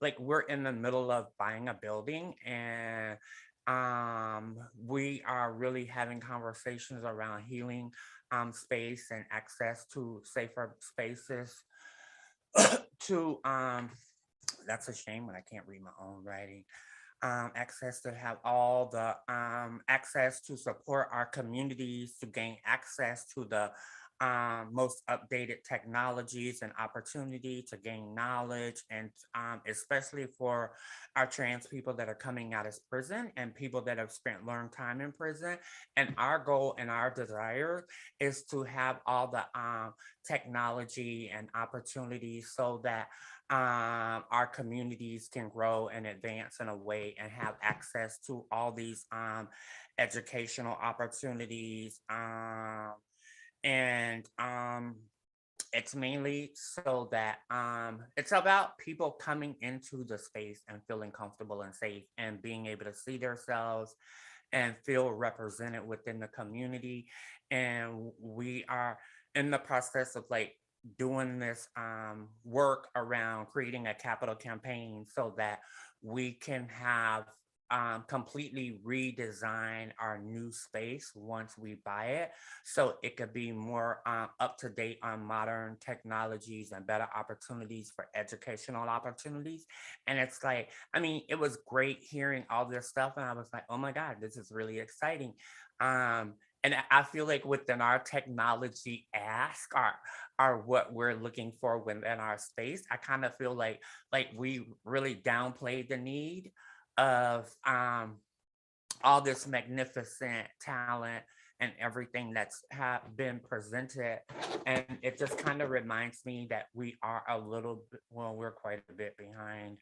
like, we're in the middle of buying a building, and we are really having conversations around healing space and access to safer spaces to that's a shame when I can't read my own writing. Access to have all the access to support our communities, to gain access to the most updated technologies and opportunity to gain knowledge, and especially for our trans people that are coming out of prison and people that have spent long time in prison. And our goal and our desire is to have all the technology and opportunities so that our communities can grow and advance in a way and have access to all these educational opportunities. And It's mainly so that it's about people coming into the space and feeling comfortable and safe, and being able to see themselves and feel represented within the community. And we are in the process of like doing this work around creating a capital campaign so that we can have completely redesign our new space once we buy it, so it could be more up to date on modern technologies and better opportunities for educational opportunities. And it's like, I mean, it was great hearing all this stuff, and I was like, oh my God, this is really exciting. And I feel like within our technology ask, are what we're looking for within our space, I kind of feel like we really downplayed the need of all this magnificent talent and everything that's been presented. And it just kind of reminds me that we are a little bit, well, we're quite a bit behind.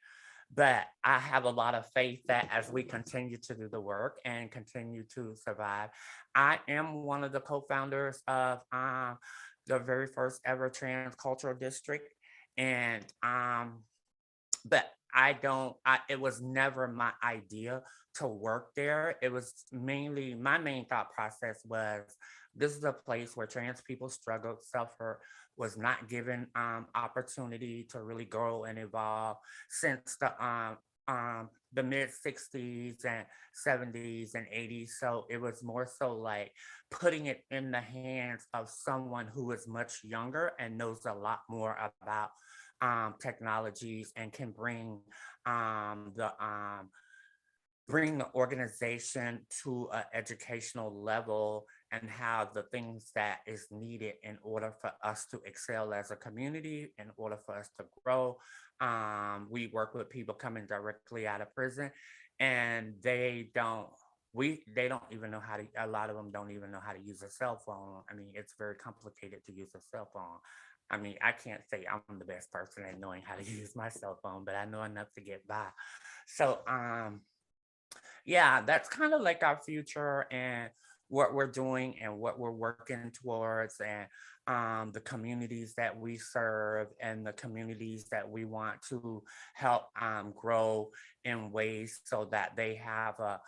But I have a lot of faith that as we continue to do the work and continue to survive, I am one of the co-founders of the very first ever trans cultural district. And but it was never my idea to work there. It was mainly, my main thought process was, this is a place where trans people struggled, suffer, was not given opportunity to really grow and evolve since the the mid 60s and 70s and 80s. So it was more so like putting it in the hands of someone who is much younger and knows a lot more about technologies and can the bring the organization to an educational level and have the things that is needed in order for us to excel as a community, in order for us to grow. We work with people coming directly out of prison, and they don't even know how to, a lot of them don't even know how to use a cell phone. I mean, it's very complicated to use a cell phone. I mean, I can't say I'm the best person at knowing how to use my cell phone, but I know enough to get by. So, yeah, that's kind of like our future and what we're doing and what we're working towards, and the communities that we serve and the communities that we want to help grow in ways so that they have a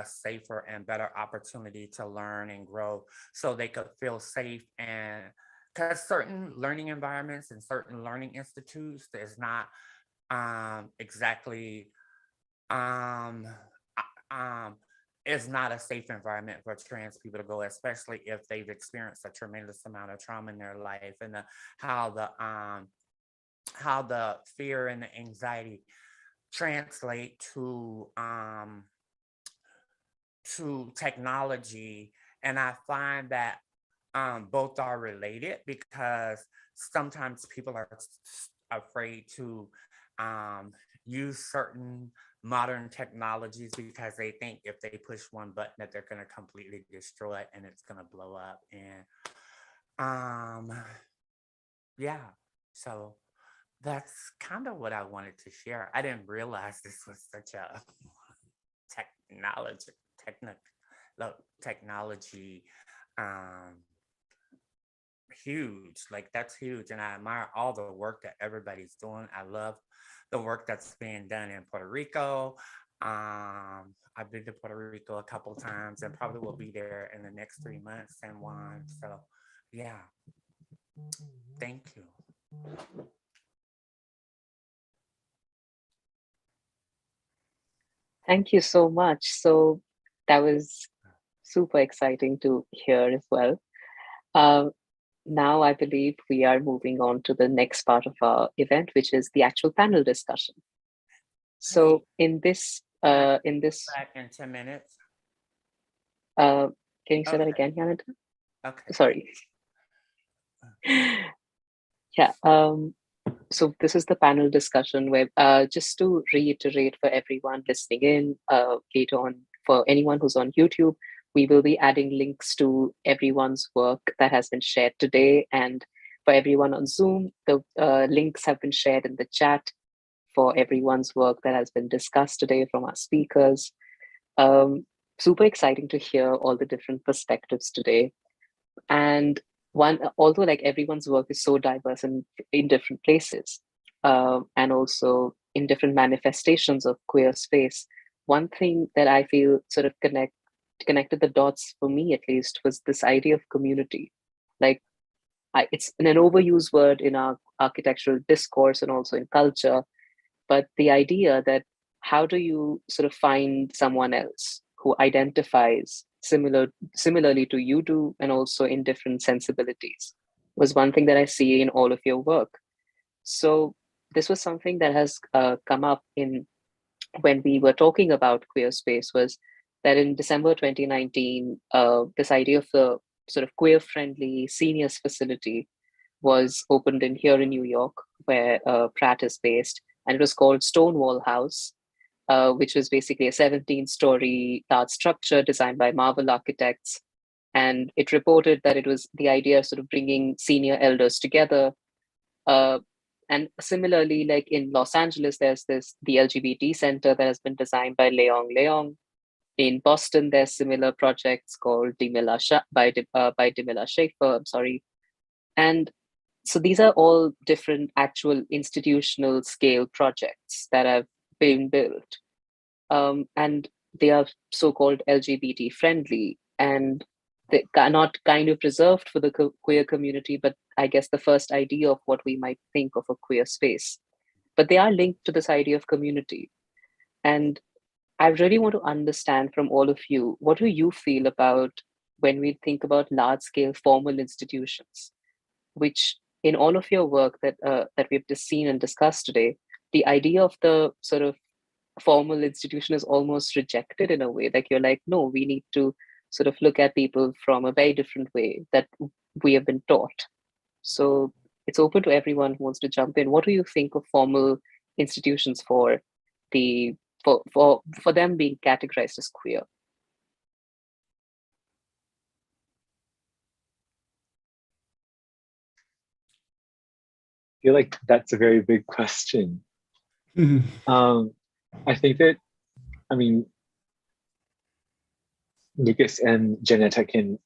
safer and better opportunity to learn and grow, so they could feel safe. And because certain learning environments and certain learning institutes is not exactly um um is not a safe environment for trans people to go, especially if they've experienced a tremendous amount of trauma in their life, and how the um how the fear and the anxiety translate to technology. And I find that both are related, because sometimes people are afraid to um, use certain modern technologies because they think if they push one button that they're going to completely destroy it and it's going to blow up. And yeah, so that's kind of what I wanted to share. I didn't realize this was such a technology technology um huge, like that's huge, and I admire all the work that everybody's doing. I love the work that's being done in Puerto Rico. I've been to Puerto Rico a couple times and probably will be there in the next 3 months, and one. So yeah, thank you. Thank you so much. So that was super exciting to hear as well. Uh, Now I believe we are moving on to the next part of our event, which is the actual panel discussion. So Hey, in this, back in 10 minutes. uh, can you say that Okay. again, Janetta? Okay. Sorry. Yeah. So this is the panel discussion where, just to reiterate for everyone listening in, later on, for anyone who's on YouTube, we will be adding links to everyone's work that has been shared today. And for everyone on Zoom, the links have been shared in the chat for everyone's work that has been discussed today from our speakers. Um, Super exciting to hear all the different perspectives today. And one, although like everyone's work is so diverse and in different places, and also in different manifestations of queer space, one thing that I feel sort of connected the dots for me at least was this idea of community. Like it's an overused word in our architectural discourse and also in culture, but the idea that how do you sort of find someone else who identifies similarly to you do, and also in different sensibilities, was one thing that I see in all of your work. So this was something that has come up in when we were talking about queer space, was that in December 2019, this idea of the sort of queer friendly seniors facility was opened in here in New York, where Pratt is based, and it was called Stonewall House, which was basically a 17-story large structure designed by Marvel architects. And it reported that it was the idea of sort of bringing senior elders together. Uh, and similarly, like in Los Angeles, there's the LGBT Center that has been designed by Leong Leong. In Boston, there's similar projects called by Demilla Schaefer. I'm sorry. And so these are all different actual institutional scale projects that have been built. And they are so-called LGBT friendly, and they are not kind of reserved for the queer community, but I guess the first idea of what we might think of a queer space. But they are linked to this idea of community. And I really want to understand from all of you, what do you feel about when we think about large scale formal institutions, which in all of your work that we've just seen and discussed today, the idea of the sort of formal institution is almost rejected in a way. Like you're like, no, we need to sort of look at people from a very different way that we have been taught. So it's open to everyone who wants to jump in. What do you think of formal institutions for the for them being categorized as queer? I feel like that's a very big question. I think that, I mean, Lucas and Janetta can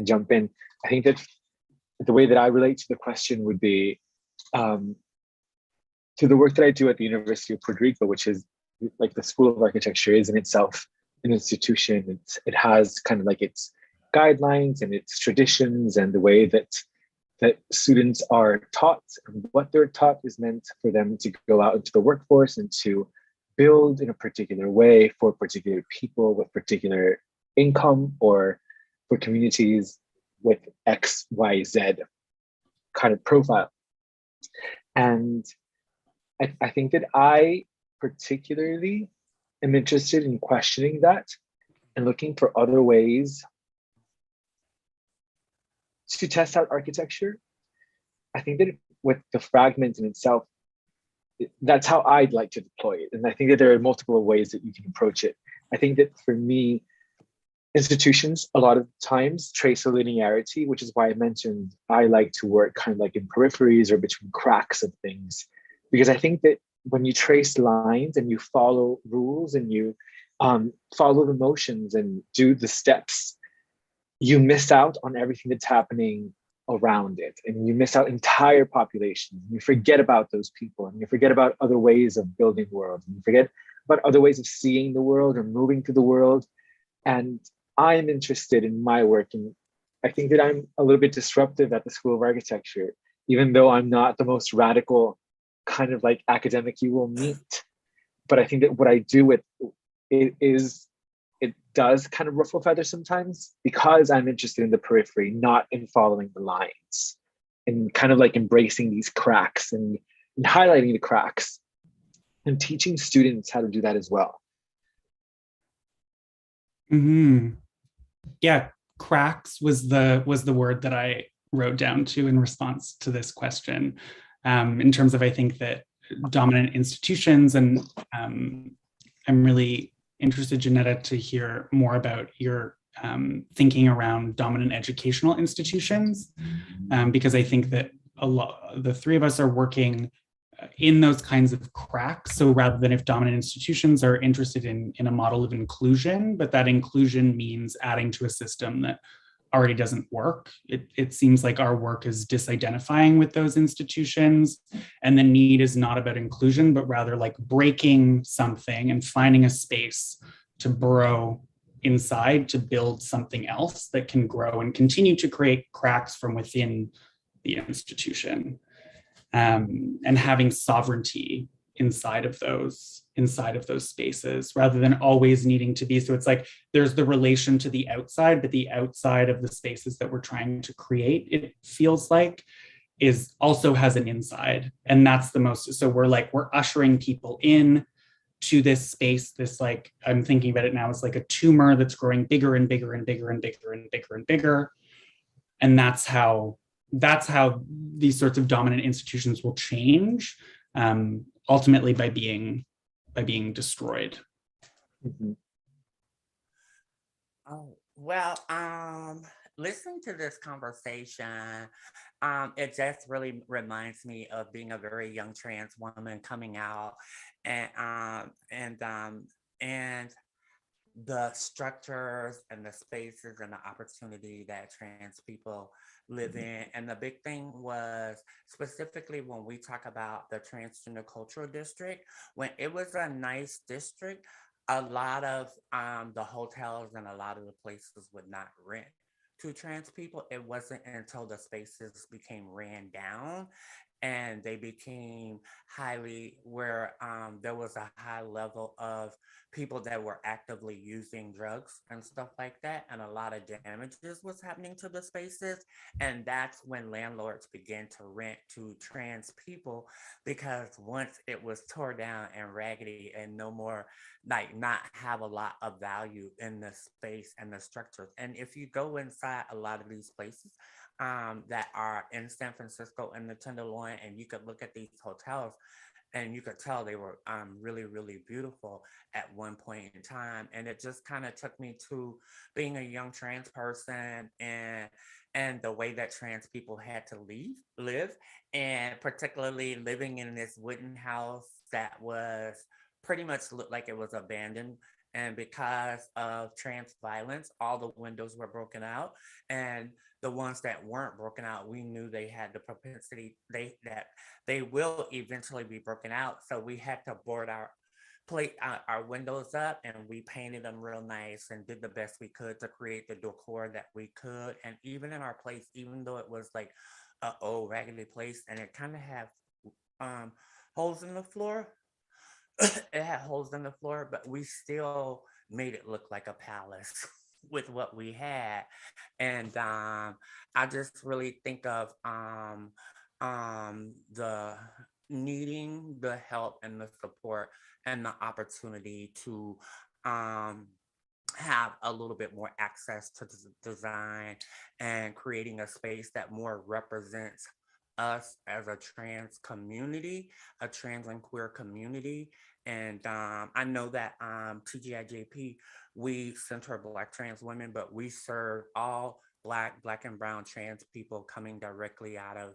jump in. I think that the way that I relate to the question would be to the work that I do at the University of Puerto Rico, which is like the School of Architecture is in itself an institution. It has kind of like its guidelines and its traditions and the way that students are taught, and what they're taught is meant for them to go out into the workforce and to build in a particular way for particular people with particular income, or for communities with X, Y, Z kind of profile. And I think that I particularly am interested in questioning that and looking for other ways to test out architecture. I think that with the fragment in itself, that's how I'd like to deploy it. And I think that there are multiple ways that you can approach it. I think that for me, institutions a lot of times trace a linearity, which is why I mentioned I like to work kind of like in peripheries or between cracks of things, because I think that when you trace lines and you follow rules and you follow the motions and do the steps, you miss out on everything that's happening around it, and you miss out entire populations. You forget about those people, and you forget about other ways of building the world, and you forget about other ways of seeing the world or moving through the world. And I'm interested in my work, and I think that I'm a little bit disruptive at the School of Architecture, even though I'm not the most radical kind of like academic you will meet. But I think that what I do with it is, it does kind of ruffle feathers sometimes, because I'm interested in the periphery, not in following the lines, and kind of like embracing these cracks and highlighting the cracks and teaching students how to do that as well. Yeah, cracks was the word that I wrote down to in response to this question, in terms of, I think that dominant institutions, and I'm really interested, Janetta, to hear more about your thinking around dominant educational institutions, because I think that the three of us are working in those kinds of cracks. So rather than, if dominant institutions are interested in a model of inclusion, but that inclusion means adding to a system that already doesn't work, it seems like our work is disidentifying with those institutions. And the need is not about inclusion, but rather like breaking something and finding a space to burrow inside to build something else that can grow and continue to create cracks from within the institution. And having sovereignty inside of those spaces, rather than always needing to be. So it's like there's the relation to the outside, but the outside of the spaces that we're trying to create, it feels like, is also has an inside. And that's the most, so we're ushering people in to this space, this, like, I'm thinking about it now as like a tumor that's growing bigger and bigger and bigger and bigger and bigger and bigger. And that's how these sorts of dominant institutions will change, ultimately by being destroyed. Mm-hmm. Oh, well, listening to this conversation, it just really reminds me of being a very young trans woman coming out, and the structures and the spaces and the opportunity that trans people live in. And the big thing was, specifically when we talk about the transgender cultural district, when it was a nice district, a lot of the hotels and a lot of the places would not rent to trans people. It wasn't until the spaces became ran down and they became highly where there was a high level of people that were actively using drugs and stuff like that, and a lot of damages was happening to the spaces. And that's when landlords began to rent to trans people, because once it was tore down and raggedy and no more, like, not have a lot of value in the space and the structures. And if you go inside a lot of these places that are in San Francisco and the Tenderloin, and you could look at these hotels, and you could tell they were really, really beautiful at one point in time. And it just kind of took me to being a young trans person, and the way that trans people had to live, and particularly living in this wooden house that was pretty much looked like it was abandoned. And because of trans violence, all the windows were broken out, and the ones that weren't broken out, we knew they had the propensity that they will eventually be broken out. So we had to board our windows up, and we painted them real nice and did the best we could to create the decor that we could. And even in our place, even though it was like a old raggedy place, and it kind of had holes in the floor, it had holes in the floor, but we still made it look like a palace with what we had. And I just really think of the needing the help and the support and the opportunity to um, have a little bit more access to design, and creating a space that more represents us as a trans community, a trans and queer community. And I know that TGIJP, we center Black trans women, but we serve all Black and brown trans people coming directly out of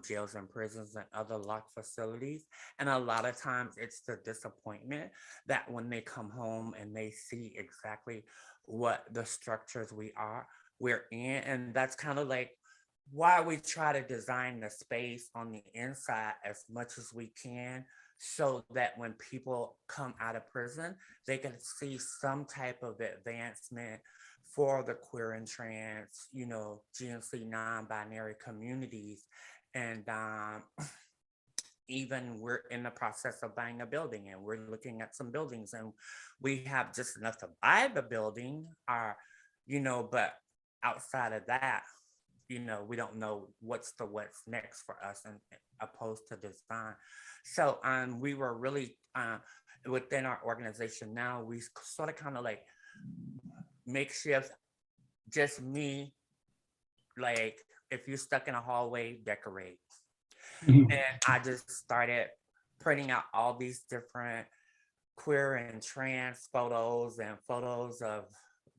jails and prisons and other locked facilities. And a lot of times it's the disappointment that when they come home and they see exactly what the structures we're in. And that's kind of like why we try to design the space on the inside as much as we can, so that when people come out of prison, they can see some type of advancement for the queer and trans, GNC non-binary communities. And even we're in the process of buying a building, and we're looking at some buildings, and we have just enough to buy the building, but outside of that, we don't know what's next for us, and opposed to design. So we were really within our organization now, we sort of kind of like makeshift, just me, like if you're stuck in a hallway, decorate. And I just started printing out all these different queer and trans photos, and photos of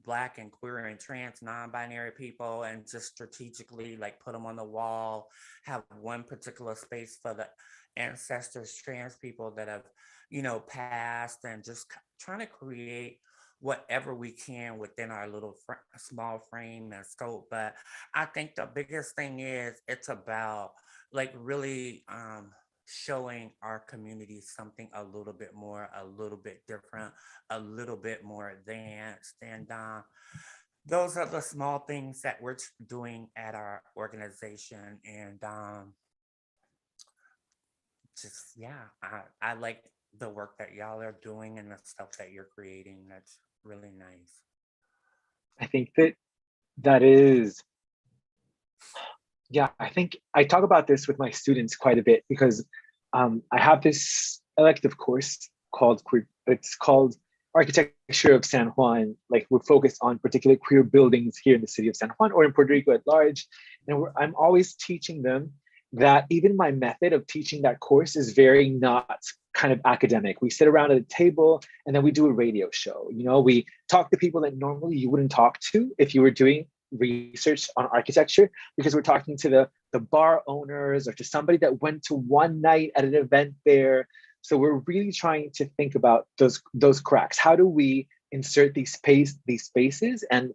Black and queer and trans non-binary people, and just strategically like put them on the wall, have one particular space for the ancestors, trans people that have, passed, and just trying to create whatever we can within our little small frame and scope. But I think the biggest thing is it's about like really showing our community something a little bit more, a little bit different, a little bit more advanced. And those are the small things that we're doing at our organization. And I like the work that y'all are doing and the stuff that you're creating. That's really nice. I think that is, I think I talk about this with my students quite a bit, because I have this elective course called Architecture of San Juan. Like, we're focused on particular queer buildings here in the city of San Juan or in Puerto Rico at large. And I'm always teaching them that even my method of teaching that course is very not kind of academic. We sit around at a table and then we do a radio show. We talk to people that normally you wouldn't talk to if you were doing research on architecture, because we're talking to the bar owners or to somebody that went to one night at an event there. So we're really trying to think about those cracks. How do we insert these spaces? And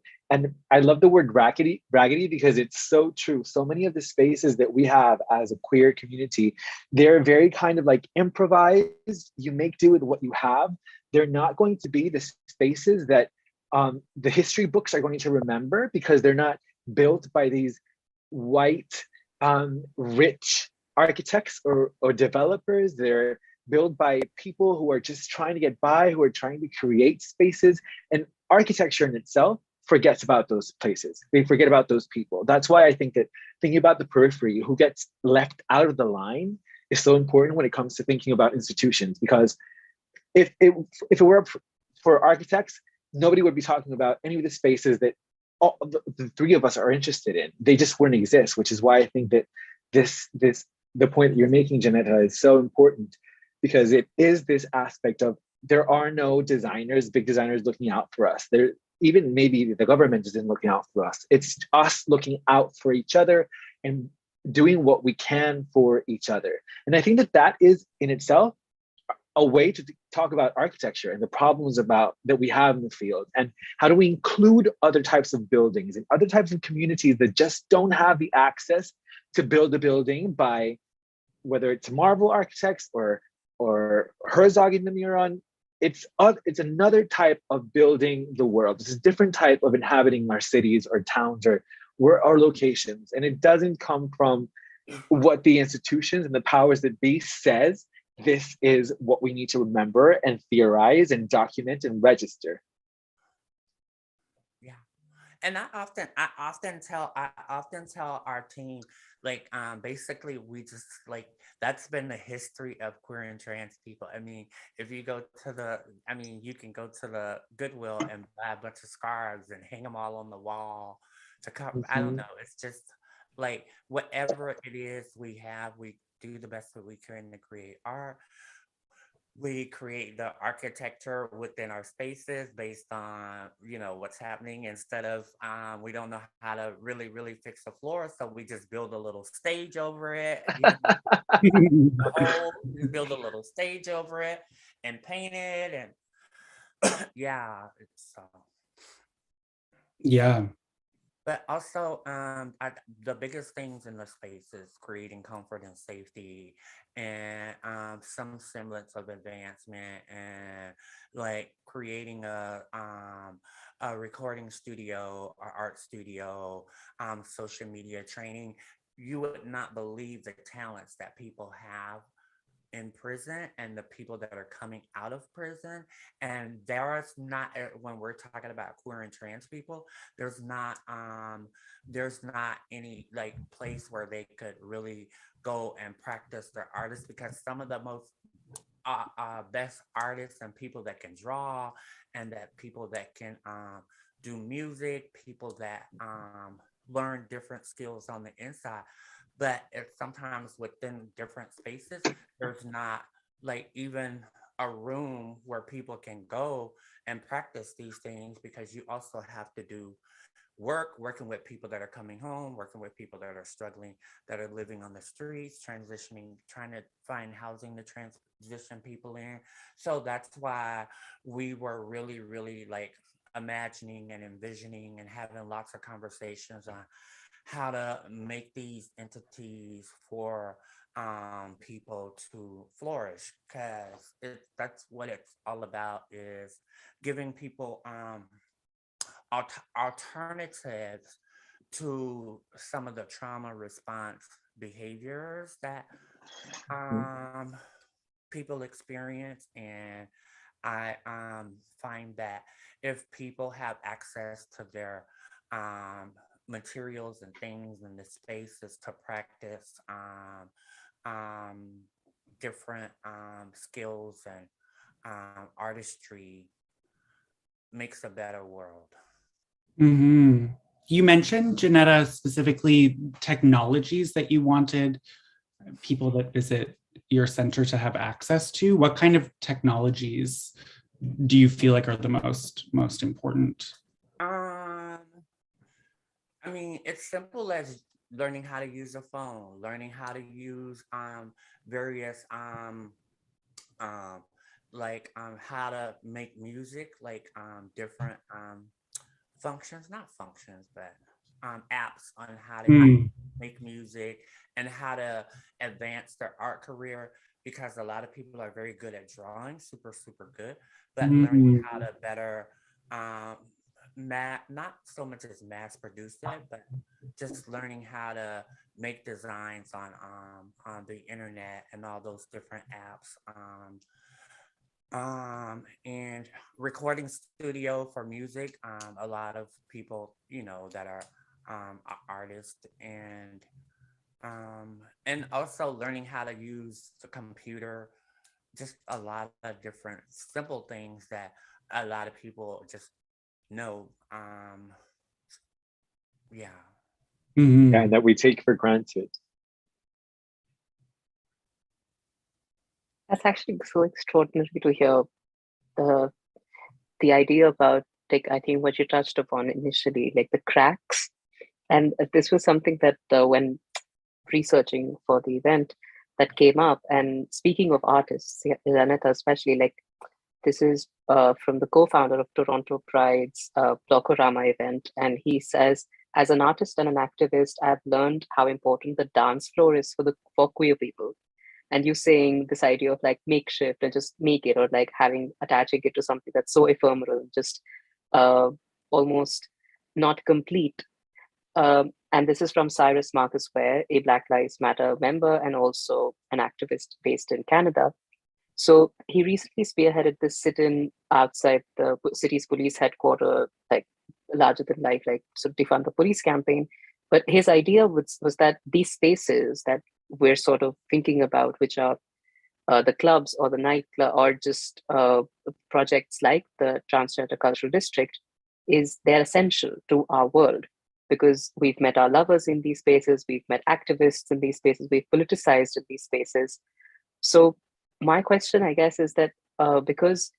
I love the word raggedy, because it's so true. So many of the spaces that we have as a queer community, they're very kind of like improvised. You make do with what you have. They're not going to be the spaces that the history books are going to remember, because they're not built by these white, rich architects or developers. They're built by people who are just trying to get by, who are trying to create spaces. And architecture in itself forgets about those places. They forget about those people. That's why I think that thinking about the periphery, who gets left out of the line, is so important when it comes to thinking about institutions. Because if it were for architects, nobody would be talking about any of the spaces that all the three of us are interested in. They just wouldn't exist, which is why I think that this the point that you're making, Janetta, is so important, because it is this aspect of there are no designers, big designers looking out for us. There, even maybe the government isn't looking out for us. It's us looking out for each other and doing what we can for each other. And I think that that is in itself a way to talk about architecture and the problems about that we have in the field, and how do we include other types of buildings and other types of communities that just don't have the access to build a building by, whether it's Marvel architects or Herzog in the Muron. It's another type of building the world. It's a different type of inhabiting our cities or towns or our locations, and it doesn't come from what the institutions and the powers that be says this is what we need to remember and theorize and document and register. Yeah. And I often tell our team, like, basically we just like, that's been the history of queer and trans people. I mean, if you go to you can go to the Goodwill and buy a bunch of scarves and hang them all on the wall to cover. I don't Mhm. know. It's just like whatever it is we have, we do the best that we can to create art. We create the architecture within our spaces based on what's happening, instead of we don't know how to really fix the floor, so we just build a little stage over it. We build a little stage over it and paint it, and yeah, it's Yeah. but also, the biggest things in the space is creating comfort and safety, and some semblance of advancement, and like creating a recording studio or art studio, social media training. You would not believe the talents that people have in prison and the people that are coming out of prison. And there's not, when we're talking about queer and trans people, there's not any like place where they could really go and practice their artists, because some of the most best artists and people that can draw, and that people that can do music, people that learn different skills on the inside. But it's sometimes within different spaces, there's not like even a room where people can go and practice these things, because you also have to do working with people that are coming home, working with people that are struggling, that are living on the streets, transitioning, trying to find housing to transition people in. So that's why we were really, really like imagining and envisioning and having lots of conversations on how to make these entities for people to flourish, because that's what it's all about, is giving people alternatives to some of the trauma response behaviors that um, people experience. And I find that if people have access to their materials and things and the spaces to practice um, different skills and artistry, makes a better world. Mm-hmm. You mentioned, Janetta, specifically technologies that you wanted people that visit your center to have access to. What kind of technologies do you feel like are the most important? Um, I mean, it's simple as learning how to use a phone, learning how to use various um like how to make music, like different functions, not functions, but apps on how to Mm. make music and how to advance their art career, because a lot of people are very good at drawing, super good, but learning Mm. how to better um, not so much as mass produced it, but just learning how to make designs on the internet and all those different apps. And recording studio for music. A lot of people, that are artists, and also learning how to use the computer. Just a lot of different simple things that a lot of people just know. Yeah. Mhm. And that we take for granted. That's actually so extraordinary to hear. The idea about, like, I think what you touched upon initially, like the cracks. And this was something that when researching for the event, that came up. And speaking of artists, Janetta especially, like, this is from the co-founder of Toronto Pride's Blokorama event. And he says, as an artist and an activist, I've learned how important the dance floor is for queer people. And you saying this idea of like makeshift and just make it, or like attaching it to something that's so ephemeral, just uh, almost not complete. And this is from Cyrus Marcus Ware, a Black Lives Matter member and also an activist based in Canada. So he recently spearheaded this sit-in outside the city's police headquarters, like larger than life, like sort of defund the police campaign. But his idea was that these spaces that we're sort of thinking about, which are the clubs or the nightclub or just projects like the Transgender Cultural District, they're essential to our world, because we've met our lovers in these spaces, we've met activists in these spaces, we've politicized in these spaces. So my question, I guess, is that because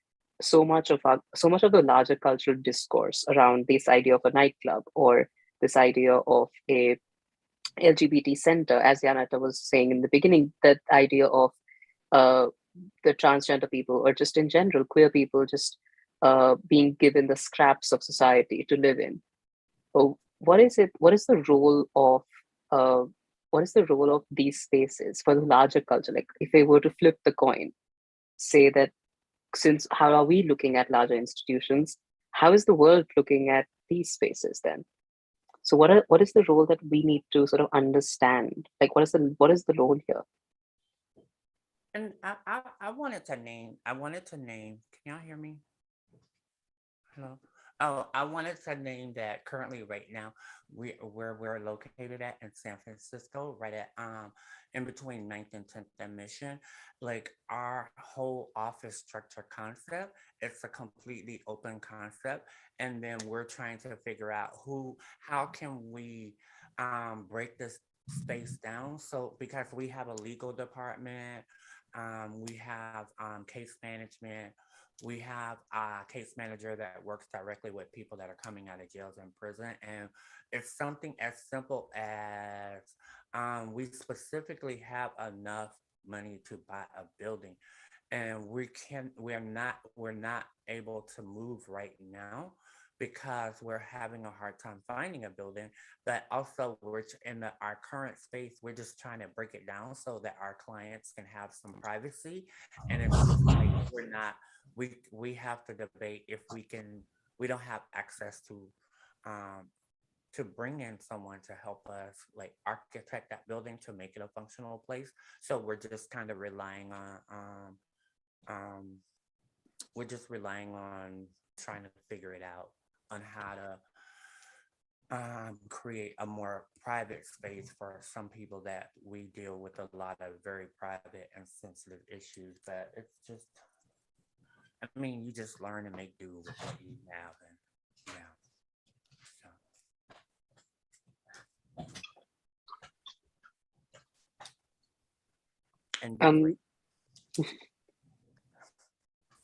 so much of the larger cultural discourse around this idea of a nightclub or this idea of a LGBT center, as Janata was saying in the beginning, that idea of uh, the transgender people or just in general queer people just being given the scraps of society to live in. Oh, what is it? Uh, what is the role of these spaces for the larger culture? Like, if they were to flip the coin, say that, since how are we looking at larger institutions? How is the world looking at these spaces then? So what is the role that we need to sort of understand? Like, what is the role here? And I wanted to name. I wanted to name. Can y'all hear me? Hello. Oh, I wanted to name that currently right now where we're located at in San Francisco, right at in between 9th and 10th and Mission. Like our whole office structure concept, it's a completely open concept, and then we're trying to figure out how can we break this space down. So because we have a legal department, we have case management, we have a case manager that works directly with people that are coming out of jails and prison. And it's something as simple as we specifically have enough money to buy a building. And we're not able to move right now because we're having a hard time finding a building. But also we're our current space, we're just trying to break it down so that our clients can have some privacy. And it's just like we have to debate if we don't have access to bring in someone to help us like architect that building to make it a functional place. So we're just kind of relying on we're just relying on trying to figure it out on how to create a more private space for some people that we deal with a lot of very private and sensitive issues. But it's just, I mean, you just learn and make do with what you have, and yeah. So.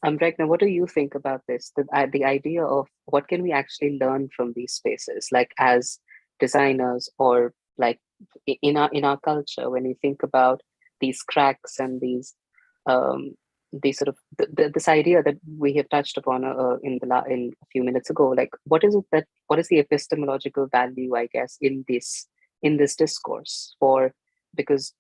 And Regner, what do you think about this? The idea of what can we actually learn from these spaces, like as designers, or like in our culture, when we think about these cracks and these sort of this idea that we have touched upon in a few minutes ago. Like, what is the epistemological value, I guess, in this discourse for, because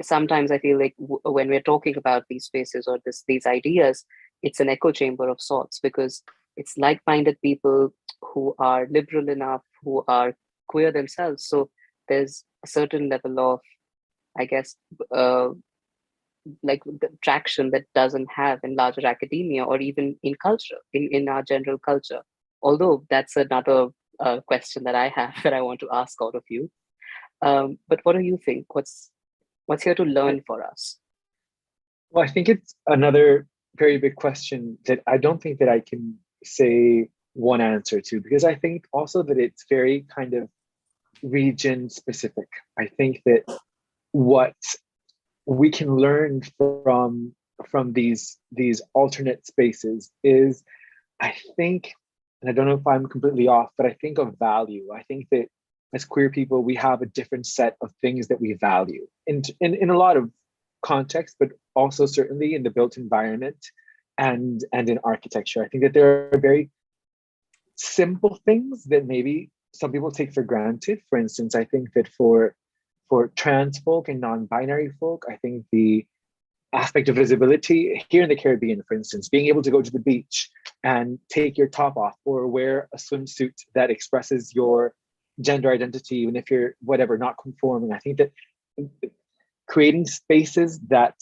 sometimes I feel like when we're talking about these spaces or these ideas, it's an echo chamber of sorts, because it's like-minded people who are liberal enough, who are queer themselves. So there's a certain level of, I guess, like the traction that doesn't have in larger academia or even in culture, in our general culture. Although that's another question that I have that I want to ask all of you. But what do you think? What's here to learn for us? Well, I think it's another very big question that I don't think that I can say one answer to, because I think also that it's very kind of region specific. I think that what we can learn from these alternate spaces is, I think, and I don't know if I'm completely off, but I think of value. I think that as queer people, we have a different set of things that we value in a lot of contexts, but also certainly in the built environment and in architecture. I think that there are very simple things that maybe some people take for granted. For instance, I think that for trans folk and non-binary folk, I think the aspect of visibility here in the Caribbean, for instance, being able to go to the beach and take your top off or wear a swimsuit that expresses your gender identity, even if you're whatever, not conforming. I think that creating spaces that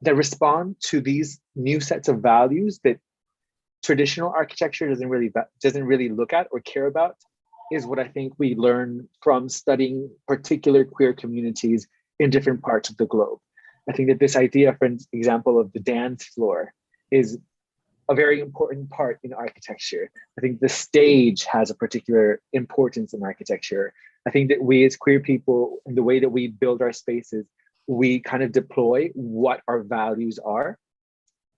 respond to these new sets of values that traditional architecture doesn't really look at or care about is what I think we learn from studying particular queer communities in different parts of the globe. I think that this idea, for example, of the dance floor is a very important part in architecture. I think the stage has a particular importance in architecture. I think that we as queer people, in the way that we build our spaces, we kind of deploy what our values are,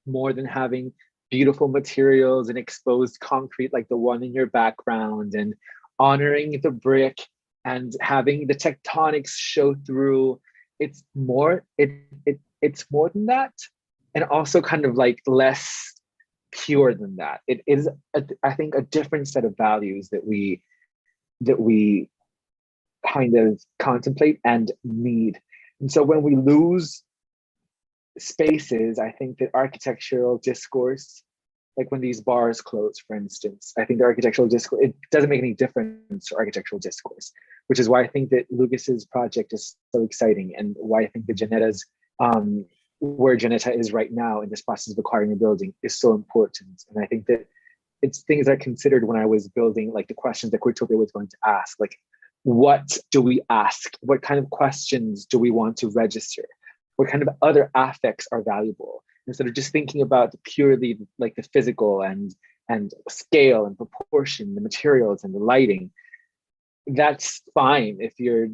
more than having beautiful materials and exposed concrete like the one in your background, and honoring the brick and having the tectonics show through. It's more than that, and also kind of like less pure than that. It is, I think, a different set of values that we kind of contemplate and need. And so when we lose spaces, I think that architectural discourse, like when these bars close, for instance, I think the architectural discourse, it doesn't make any difference to architectural discourse, which is why I think that Lucas's project is so exciting, and why I think that Janetta's, where Janetta is right now in this process of acquiring a building, is so important. And I think that it's things I considered when I was building, like the questions that Queertopia was going to ask, like, what do we ask? What kind of questions do we want to register? What kind of other affects are valuable? Instead of just thinking about purely like the physical and scale and proportion, the materials and the lighting. That's fine if you're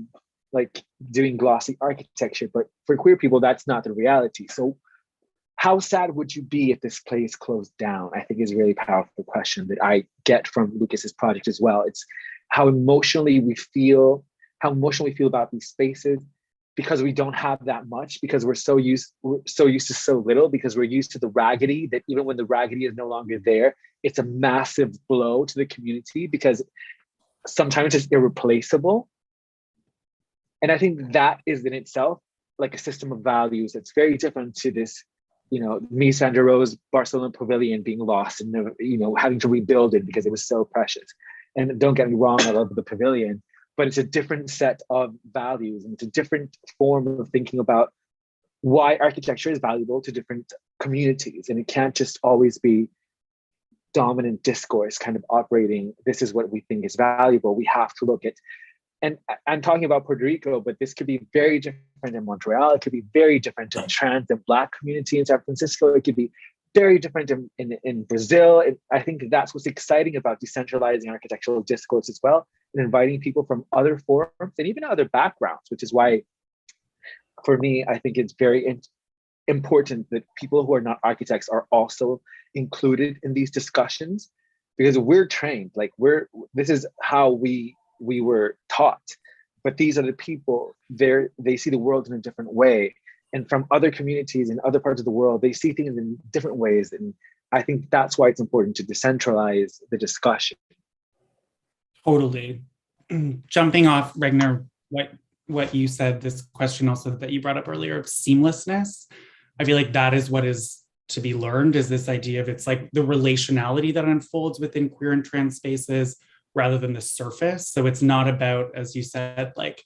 like doing glossy architecture, but for queer people, that's not the reality. So how sad would you be if this place closed down? I think is a really powerful question that I get from Lucas's project as well. It's how emotionally we feel about these spaces, because we don't have that much, because we're so used to so little, because we're used to the raggedy, that even when the raggedy is no longer there, it's a massive blow to the community, because sometimes it's irreplaceable. And I think that is in itself like a system of values that's very different to this, Mies van der Rohe's Barcelona pavilion being lost and, having to rebuild it because it was so precious. And don't get me wrong, I love the pavilion, but it's a different set of values, and it's a different form of thinking about why architecture is valuable to different communities. And it can't just always be dominant discourse kind of operating, this is what we think is valuable. We have to look at, and I'm talking about Puerto Rico, but this could be very different in Montreal. It could be very different in the trans and Black community in San Francisco. It could be very different in Brazil. I think that's what's exciting about decentralizing architectural discourse as well, and inviting people from other forums and even other backgrounds, which is why, for me, I think it's very important that people who are not architects are also included in these discussions, because we're trained, like this is how we were taught, but these are the people, they see the world in a different way. And from other communities in other parts of the world, they see things in different ways. And I think that's why it's important to decentralize the discussion. Totally. Jumping off, Regner, what you said, this question also that you brought up earlier of seamlessness, I feel like that is what is to be learned is this idea of it's like the relationality that unfolds within queer and trans spaces rather than the surface. So it's not about, as you said, like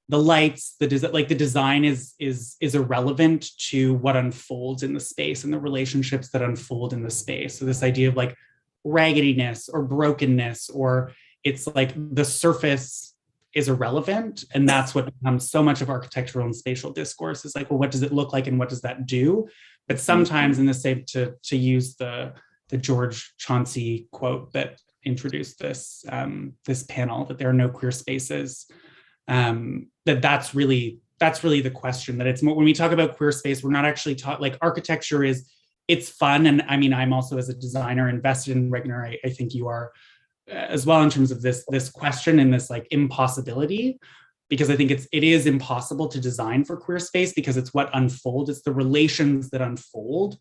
the lights, the design is irrelevant to what unfolds in the space and the relationships that unfold in the space. So this idea of like raggediness or brokenness, or it's like the surface is irrelevant. And that's what becomes so much of architectural and spatial discourse is like, well, what does it look like and what does that do? But sometimes in the same, to use the George Chauncey quote that introduced this this panel, that there are no queer spaces, that's really the question. That it's more, when we talk about queer space, we're not actually taught, like architecture is, it's fun. And I mean, I'm also, as a designer, invested in Regner. I think you are as well, in terms of this question and this like impossibility, because I think it is impossible to design for queer space, because it's what unfolds, it's the relations that unfold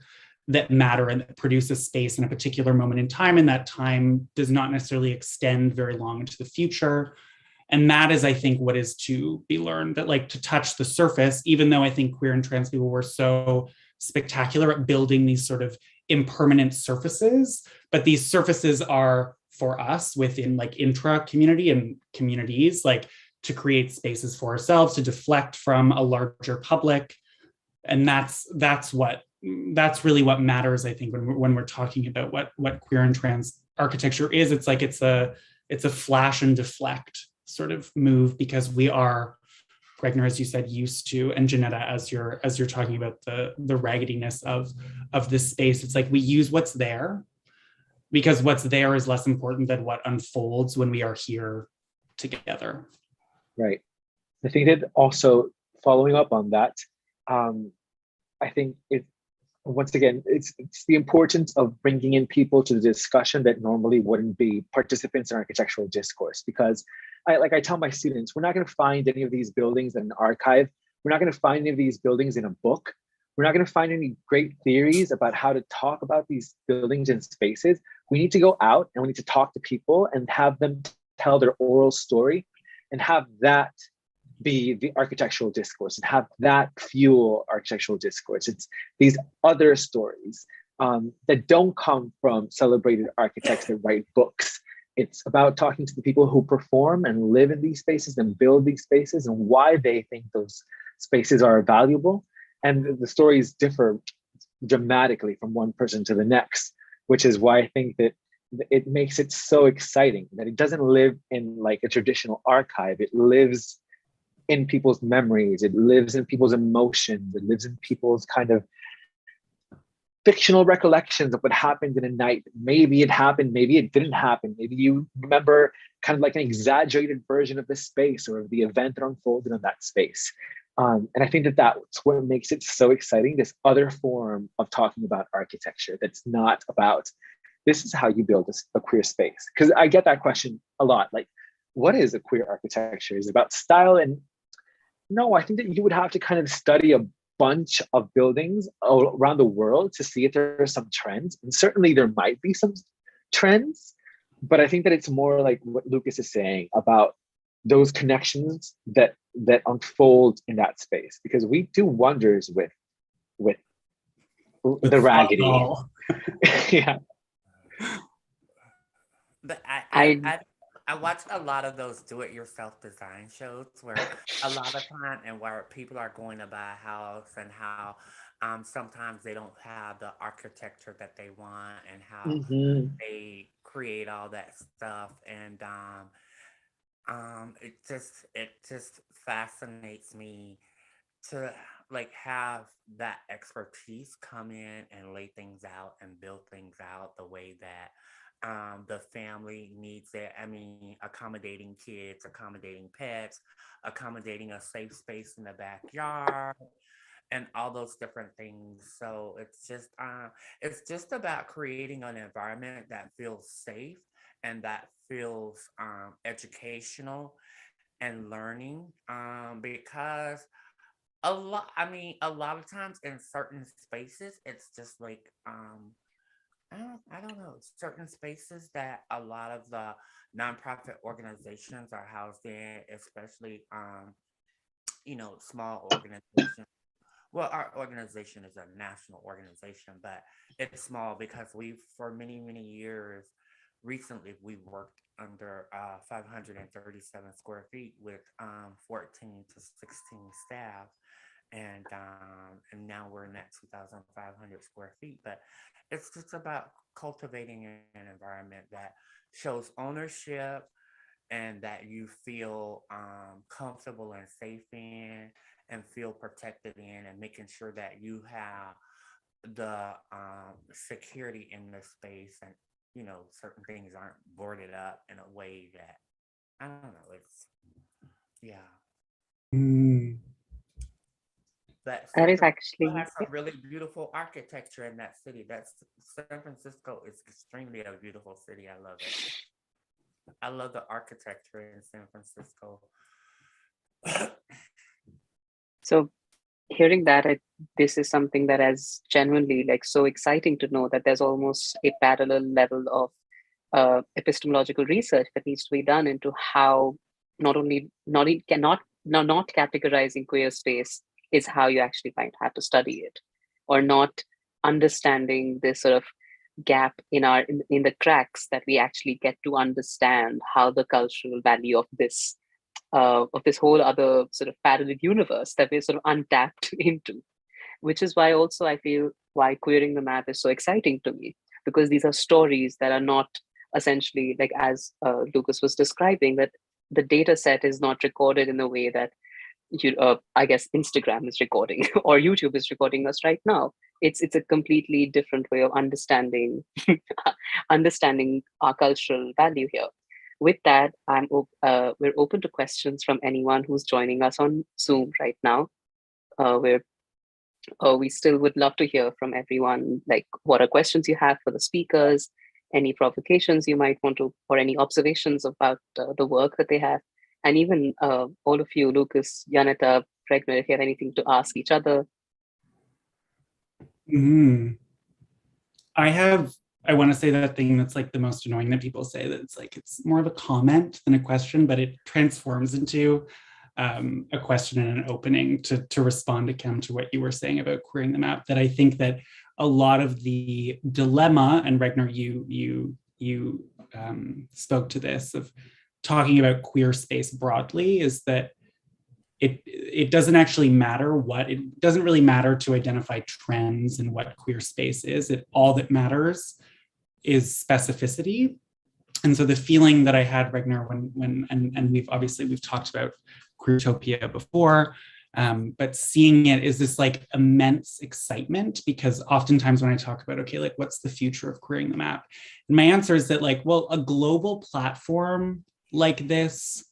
that matter and that produce a space in a particular moment in time, and that time does not necessarily extend very long into the future. And that is, I think, what is to be learned, that like to touch the surface, even though I think queer and trans people were so spectacular at building these sort of impermanent surfaces, but these surfaces are for us within like intra community and communities, like to create spaces for ourselves, to deflect from a larger public. And that's really what matters, I think, when we're talking about what queer and trans architecture is. It's like it's a flash and deflect sort of move, because we are, Regner, as you said, used to, and Janetta, as you're talking about the raggediness of this space, it's like we use what's there, because what's there is less important than what unfolds when we are here together. Right. I think that also, following up on that, I think once again, it's the importance of bringing in people to the discussion that normally wouldn't be participants in architectural discourse. Because I tell my students, we're not going to find any of these buildings in an archive. We're not going to find any of these buildings in a book. We're not going to find any great theories about how to talk about these buildings and spaces. We need to go out and we need to talk to people and have them tell their oral story, and have that be the architectural discourse, and have that fuel architectural discourse. It's these other stories that don't come from celebrated architects that write books. It's about talking to the people who perform and live in these spaces and build these spaces, and why they think those spaces are valuable. And the stories differ dramatically from one person to the next, which is why I think that it makes it so exciting, that it doesn't live in like a traditional archive. It lives in people's memories. It lives in people's emotions. It lives in people's kind of fictional recollections of what happened in a night. Maybe it happened, maybe it didn't happen. Maybe you remember kind of like an exaggerated version of the space or of the event that unfolded in that space. And I think that that's what makes it so exciting, this other form of talking about architecture that's not about, this is how you build a queer space. Because I get that question a lot, like, what is a queer architecture? Is it about style? And no, I think that you would have to kind of study a bunch of buildings around the world to see if there are some trends. And certainly there might be some trends, but I think that it's more like what Lucas is saying about those connections that unfold in that space, because we do wonders with the raggedy. Yeah. But I watch a lot of those do-it-yourself design shows where a lot of time, and where people are going to buy a house, and how sometimes they don't have the architecture that they want, and how they create all that stuff. And it just fascinates me to like have that expertise come in and lay things out and build things out the way that the family needs it. I mean, accommodating kids, accommodating pets, accommodating a safe space in the backyard, and all those different things. So it's just about creating an environment that feels safe and that feels educational and learning, because a lot of times in certain spaces, it's just like I don't know, certain spaces that a lot of the nonprofit organizations are housed in, especially small organizations well, our organization is a national organization, but it's small because for many, many years, recently, we worked under 537 square feet with 14 to 16 staff. And now we're in that 2,500 square feet. But it's just about cultivating an environment that shows ownership and that you feel comfortable and safe in and feel protected in, and making sure that you have the security in the space, and certain things aren't boarded up in a way that, I don't know, it's, yeah. Mm. But That San is Francisco actually, has some really beautiful architecture in that city. San Francisco is extremely a beautiful city. I love it. I love the architecture in San Francisco. so hearing that, this is something that is genuinely like so exciting to know that there's almost a parallel level of epistemological research that needs to be done into how not categorizing queer space is how you actually might have to study it, or not understanding this sort of gap in the cracks that we actually get to understand how the cultural value of this whole other sort of parallel universe that we're sort of untapped into, which is why also I feel why queering the map is so exciting to me, because these are stories that are not essentially like, as Lucas was describing, that the data set is not recorded in a way that I guess Instagram is recording or YouTube is recording us right now. It's a completely different way of understanding understanding our cultural value here. With that, we're open to questions from anyone who's joining us on Zoom right now. We still would love to hear from everyone, like what are questions you have for the speakers, any provocations you might want to, or any observations about the work that they have. And even all of you, Lucas, Janetta, Regner, if you have anything to ask each other. Mm. I want to say that thing that's like the most annoying that people say, that it's like, it's more of a comment than a question, but it transforms into a question and an opening to respond to Kim, to what you were saying about queering the map, that I think that a lot of the dilemma, and Regner, you spoke to this, of talking about queer space broadly, is that it doesn't actually matter it doesn't really matter to identify trends in what queer space is. All that matters is specificity. And so the feeling that I had, Regner, and we've talked about queertopia before, but seeing it is this like immense excitement, because oftentimes when I talk about, okay, like what's the future of queering the map? And my answer is that like, well, a global platform like this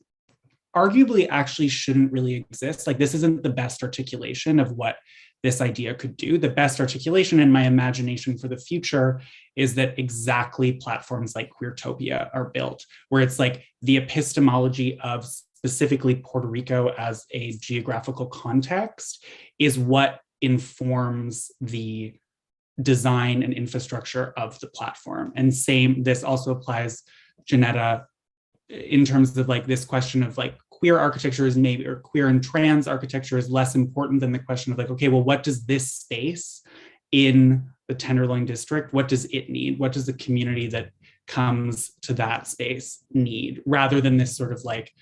arguably actually shouldn't really exist. Like, this isn't the best articulation of what this idea could do. The best articulation in my imagination for the future is that exactly platforms like Queertopia are built, where it's like the epistemology of specifically Puerto Rico as a geographical context is what informs the design and infrastructure of the platform. And this also applies, Janetta, in terms of like this question of like queer architecture is maybe, or queer and trans architecture is less important than the question of like, okay, well, what does this space in the Tenderloin district, what does it need? What does the community that comes to that space need? Rather than this sort of like,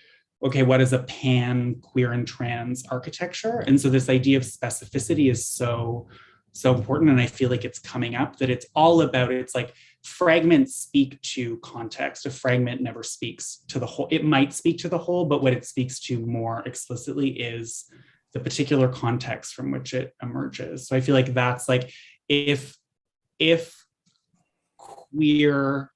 okay, what is a pan queer and trans architecture? And so this idea of specificity is so important. And I feel like it's coming up, that it's all about, it's like fragments speak to context. A fragment never speaks to the whole. It might speak to the whole, but what it speaks to more explicitly is the particular context from which it emerges. So I feel like that's like, if queer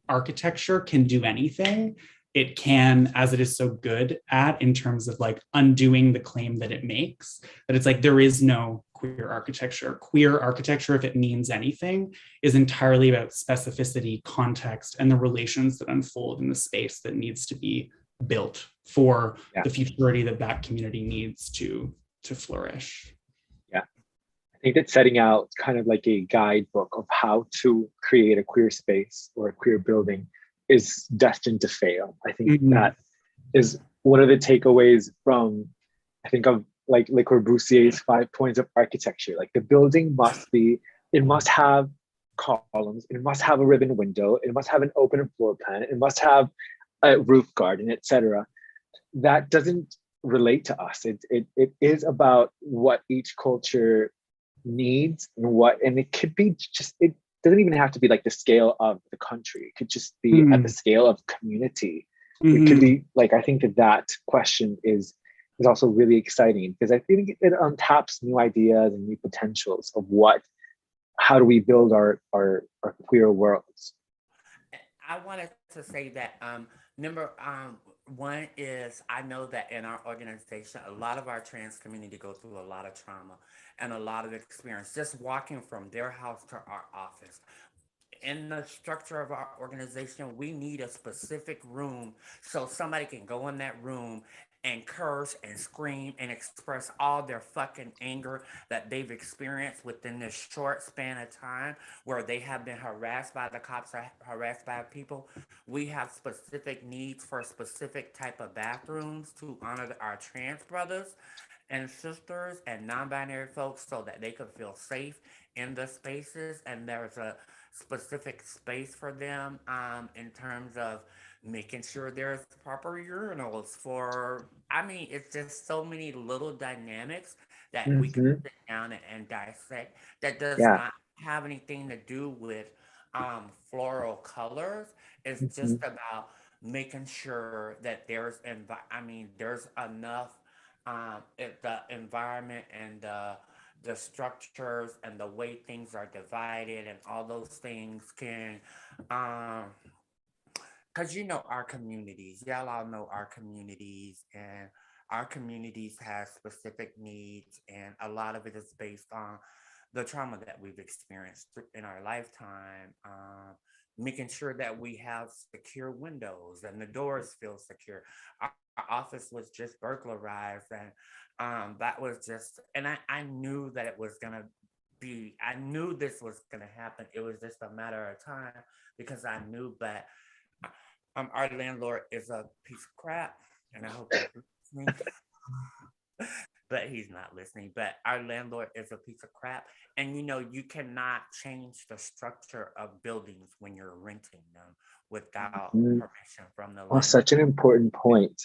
architecture can do anything, it can, as it is so good at, in terms of like undoing the claim that it makes, that it's like there is no queer architecture. Queer architecture, if it means anything, is entirely about specificity, context, and the relations that unfold in the space that needs to be built for the futurity that community needs to flourish. Yeah, I think that setting out kind of like a guidebook of how to create a queer space or a queer building is destined to fail. I think that is one of the takeaways from, I think, of like Le Corbusier's 5 points of architecture. Like the building it must have columns, it must have a ribbon window, it must have an open floor plan, it must have a roof garden, etc. That doesn't relate to us. It is about what each culture needs and it could be just, it doesn't even have to be like the scale of the country. It could just be at the scale of community. It could be like, I think that question is also really exciting because I think it untaps new ideas and new potentials of how do we build our queer worlds. I wanted to say that number one is, I know that in our organization, a lot of our trans community go through a lot of trauma and a lot of experience just walking from their house to our office. In the structure of our organization, we need a specific room so somebody can go in that room and curse and scream and express all their fucking anger that they've experienced within this short span of time where they have been harassed by the cops or harassed by people. We have specific needs for specific type of bathrooms to honor our trans brothers and sisters and non-binary folks so that they could feel safe in the spaces, and there's a specific space for them in terms of making sure there's proper urinals for, I mean, it's just so many little dynamics that we can sit down and dissect that does Yeah. not have anything to do with floral colors. It's just about making sure that there's enough if the environment and the structures and the way things are divided and all those things can um because our communities, y'all all know our communities, and our communities have specific needs, and a lot of it is based on the trauma that we've experienced in our lifetime. Making sure that we have secure windows and the doors feel secure. Our office was just burglarized, and that was just, and I knew that it was gonna I knew this was gonna happen. It was just a matter of time because I knew, but our landlord is a piece of crap, and I hope he's listening. But he's not listening. But our landlord is a piece of crap, and you cannot change the structure of buildings when you're renting them without permission from the landlord. Such an important point.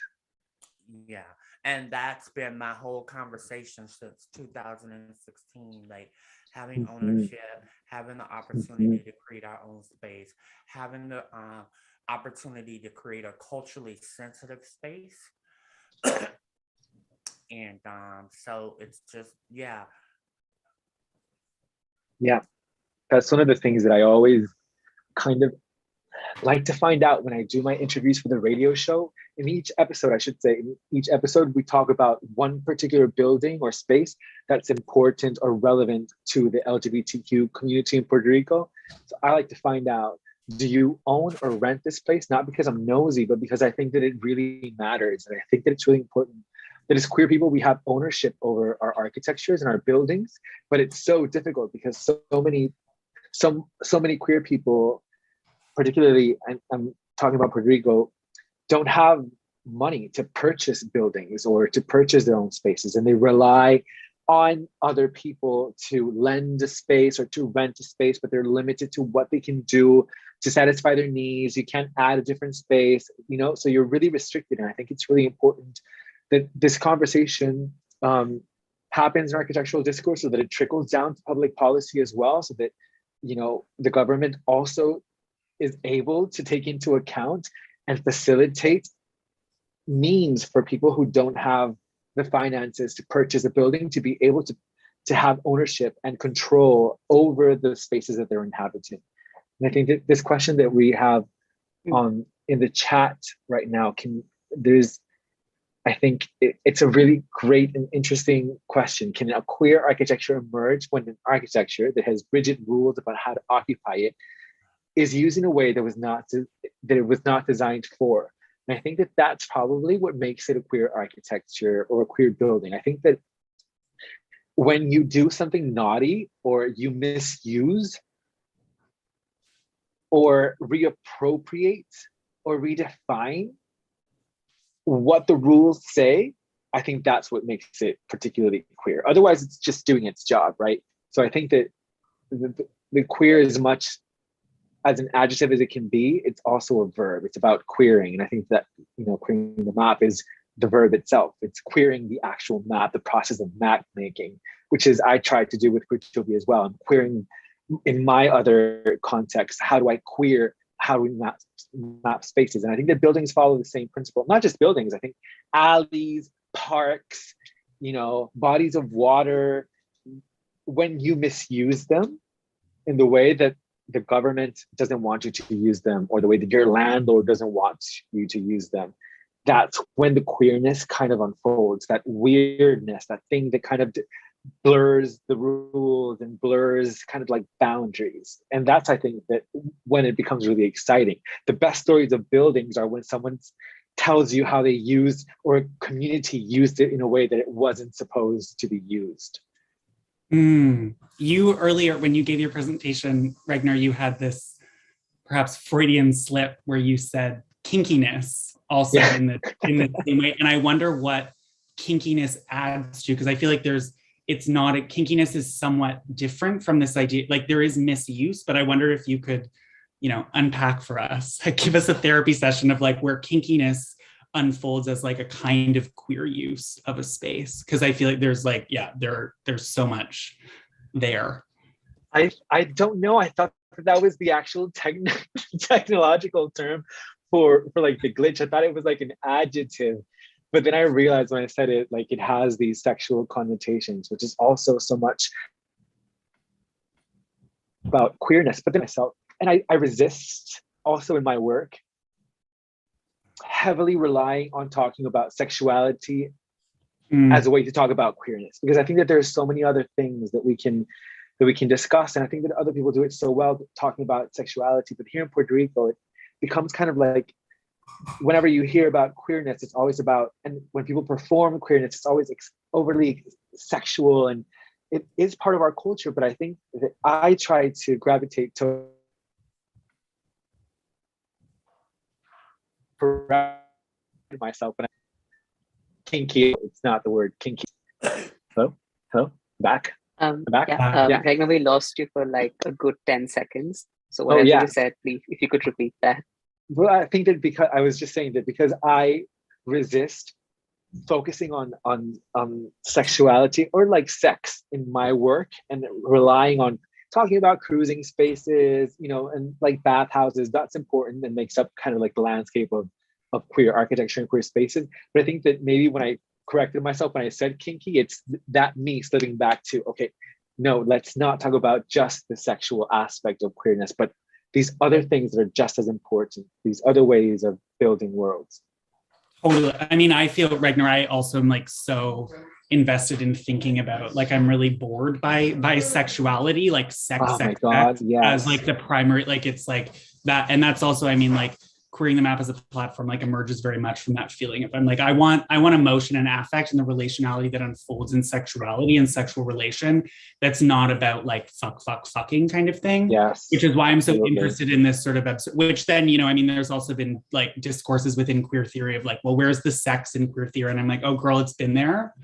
Yeah, and that's been my whole conversation since 2016. Like having ownership, having the opportunity to create our own space, having the opportunity to create a culturally sensitive space. And so it's just, yeah. That's one of the things that I always kind of like to find out when I do my interviews for the radio show. In each episode, I should say, in each episode, we talk about one particular building or space that's important or relevant to the LGBTQ community in Puerto Rico. So I like to find out, do you own or rent this place? Not because I'm nosy, but because I think that it really matters. And I think that it's really important that as queer people, we have ownership over our architectures and our buildings, but it's so difficult because so many queer people, particularly, and I'm talking about Puerto Rico, don't have money to purchase buildings or to purchase their own spaces, and they rely on other people to lend a space or to rent a space, but they're limited to what they can do to satisfy their needs. You can't add a different space, so you're really restricted. And I think it's really important that this conversation happens in architectural discourse so that it trickles down to public policy as well, so that the government also is able to take into account and facilitate means for people who don't have the finances to purchase a building to be able to have ownership and control over the spaces that they're inhabiting. And I think that this question that we have in the chat right now, I think it's a really great and interesting question. Can a queer architecture emerge when an architecture that has rigid rules about how to occupy it is used in a way that it was not designed for? And I think that that's probably what makes it a queer architecture or a queer building. I think that when you do something naughty or you misuse or reappropriate or redefine what the rules say, I think that's what makes it particularly queer. Otherwise, it's just doing its job, right? So I think that the queer, as much as an adjective as it can be, it's also a verb. It's about queering. And I think that, queering the map is the verb itself. It's queering the actual map, the process of map making, which is I tried to do with Queertopia as well. I'm queering in my other context. How do I queer? How do we map spaces? And I think that buildings follow the same principle. Not just buildings. I think alleys, parks, bodies of water. When you misuse them in the way that the government doesn't want you to use them, or the way that your landlord doesn't want you to use them, that's when the queerness kind of unfolds, that weirdness, that thing that kind of blurs the rules and blurs kind of like boundaries. And that's, I think, that when it becomes really exciting. The best stories of buildings are when someone tells you how they used, or a community used it in a way that it wasn't supposed to be used. You earlier, when you gave your presentation, Regner, you had this perhaps Freudian slip where you said kinkiness also in the same way. And I wonder what kinkiness adds to, because I feel like kinkiness is somewhat different from this idea. Like there is misuse, but I wonder if you could, unpack for us, give us a therapy session of like where kinkiness unfolds as like a kind of queer use of a space. Cause I feel like there's like, there's so much there. I don't know. I thought that was the actual technological term for like the glitch. I thought it was like an adjective, but then I realized when I said it, like it has these sexual connotations, which is also so much about queerness. But then myself, and I resist also in my work heavily relying on talking about sexuality as a way to talk about queerness, because I think that there's so many other things that we can discuss, and I think that other people do it so well talking about sexuality. But here in Puerto Rico, it becomes kind of like whenever you hear about queerness, it's always about, and when people perform queerness, it's always overly sexual, and it is part of our culture. But I think that I try to gravitate to myself, and kinky, it's not the word kinky. Hello, back. Back. Regner, we lost you for like a good 10 seconds. So whatever you said, please, if you could repeat that. Well, I think that because I was just saying that because I resist focusing on sexuality or like sex in my work, and relying on talking about cruising spaces, and like bathhouses. That's important and makes up kind of like the landscape of queer architecture and queer spaces. But I think that maybe when I corrected myself when I said kinky, it's that me slipping back to, okay, no, let's not talk about just the sexual aspect of queerness, but these other things that are just as important, these other ways of building worlds. Totally. I mean, I feel, Regner, I also am like so invested in thinking about, like, I'm really bored by sexuality, like sex as like the primary, like it's like that. And that's also, I mean, like queering the map as a platform like emerges very much from that feeling of, I'm like, I want emotion and affect and the relationality that unfolds in sexuality and sexual relation. That's not about like fucking kind of thing. Yes. Which is why I'm so interested in this sort of, which then, I mean, there's also been like discourses within queer theory of like, well, where's the sex in queer theory? And I'm like, oh girl, it's been there.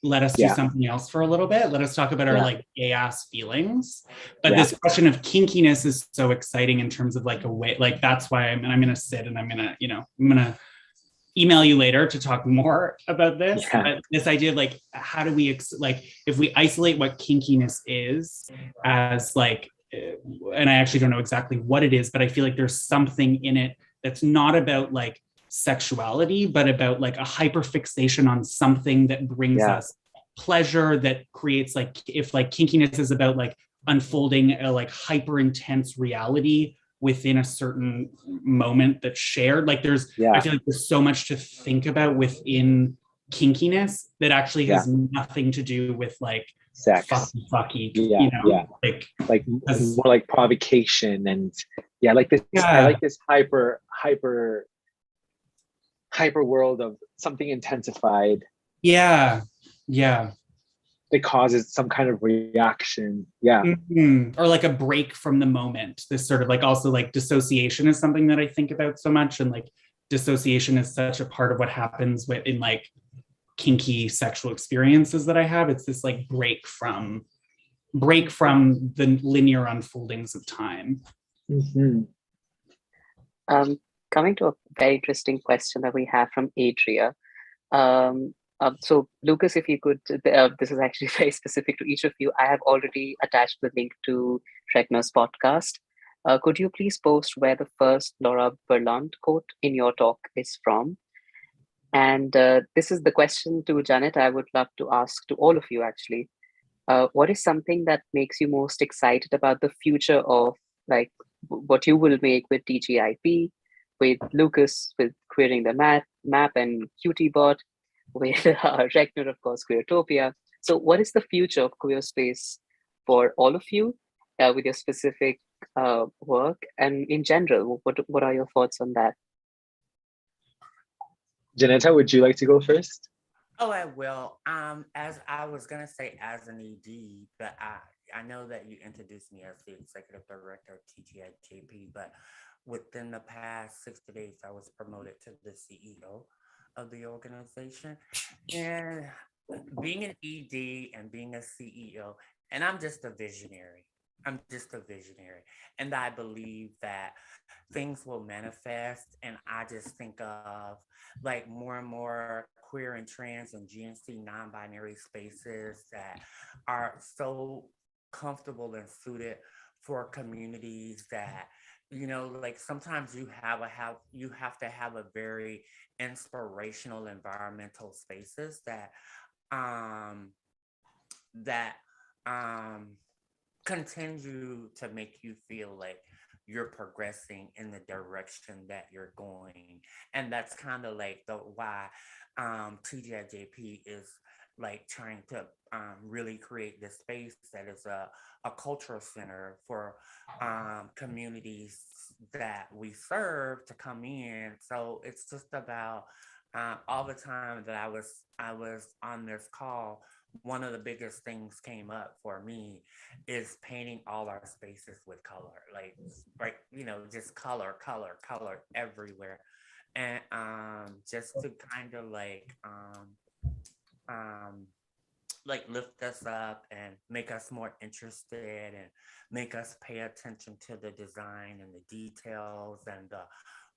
Let us do something else for a little bit. Let us talk about our like gay ass feelings. But this question of kinkiness is so exciting in terms of like a way, like that's why I'm going to sit and I'm going to email you later to talk more about this. But this idea of like, how do we, like, if we isolate what kinkiness is as like, and I actually don't know exactly what it is, but I feel like there's something in it that's not about like sexuality, but about like a hyperfixation on something that brings us pleasure, that creates like, if like kinkiness is about like unfolding a like hyper intense reality within a certain moment that's shared, like there's I feel like there's so much to think about within kinkiness that actually has nothing to do with like sex, fucky, like more like provocation and like this. I like this hyper world of something intensified. That causes some kind of reaction. Or like a break from the moment. This sort of like, also like dissociation is something that I think about so much, and like dissociation is such a part of what happens in like kinky sexual experiences that I have. It's this like break from the linear unfoldings of time. Mm-hmm. Coming to a very interesting question that we have from Adria. So Lucas, if you could, this is actually very specific to each of you. I have already attached the link to Regner's podcast. Could you please post where the first Laura Berlant quote in your talk is from? And this is the question to Janet I would love to ask to all of you actually. What is something that makes you most excited about the future of like what you will make with TGIP, with Lucas, with Queering the Map and QTBot, with Regner, of course, Queertopia. So what is the future of queer space for all of you with your specific work? And in general, what are your thoughts on that? Janetta, would you like to go first? Oh, I will. As I was gonna say, as an ED, but I know that you introduced me as the executive director of TGIJP, but within the past 60 days, I was promoted to the CEO of the organization. And being an ED and being a CEO, and I'm just a visionary. I'm just a visionary. And I believe that things will manifest. And I just think of like more and more queer and trans and GNC non-binary spaces that are so comfortable and suited for communities that, you know, like sometimes you have to have a very inspirational environmental spaces that continue to make you feel like you're progressing in the direction that you're going. And that's kind of like the why TGIJP is like trying to really create this space that is a cultural center for communities that we serve to come in. So it's just about all the time that I was on this call, one of the biggest things came up for me is painting all our spaces with color, like you know, just color everywhere, and just to kind of like lift us up and make us more interested and make us pay attention to the design and the details and the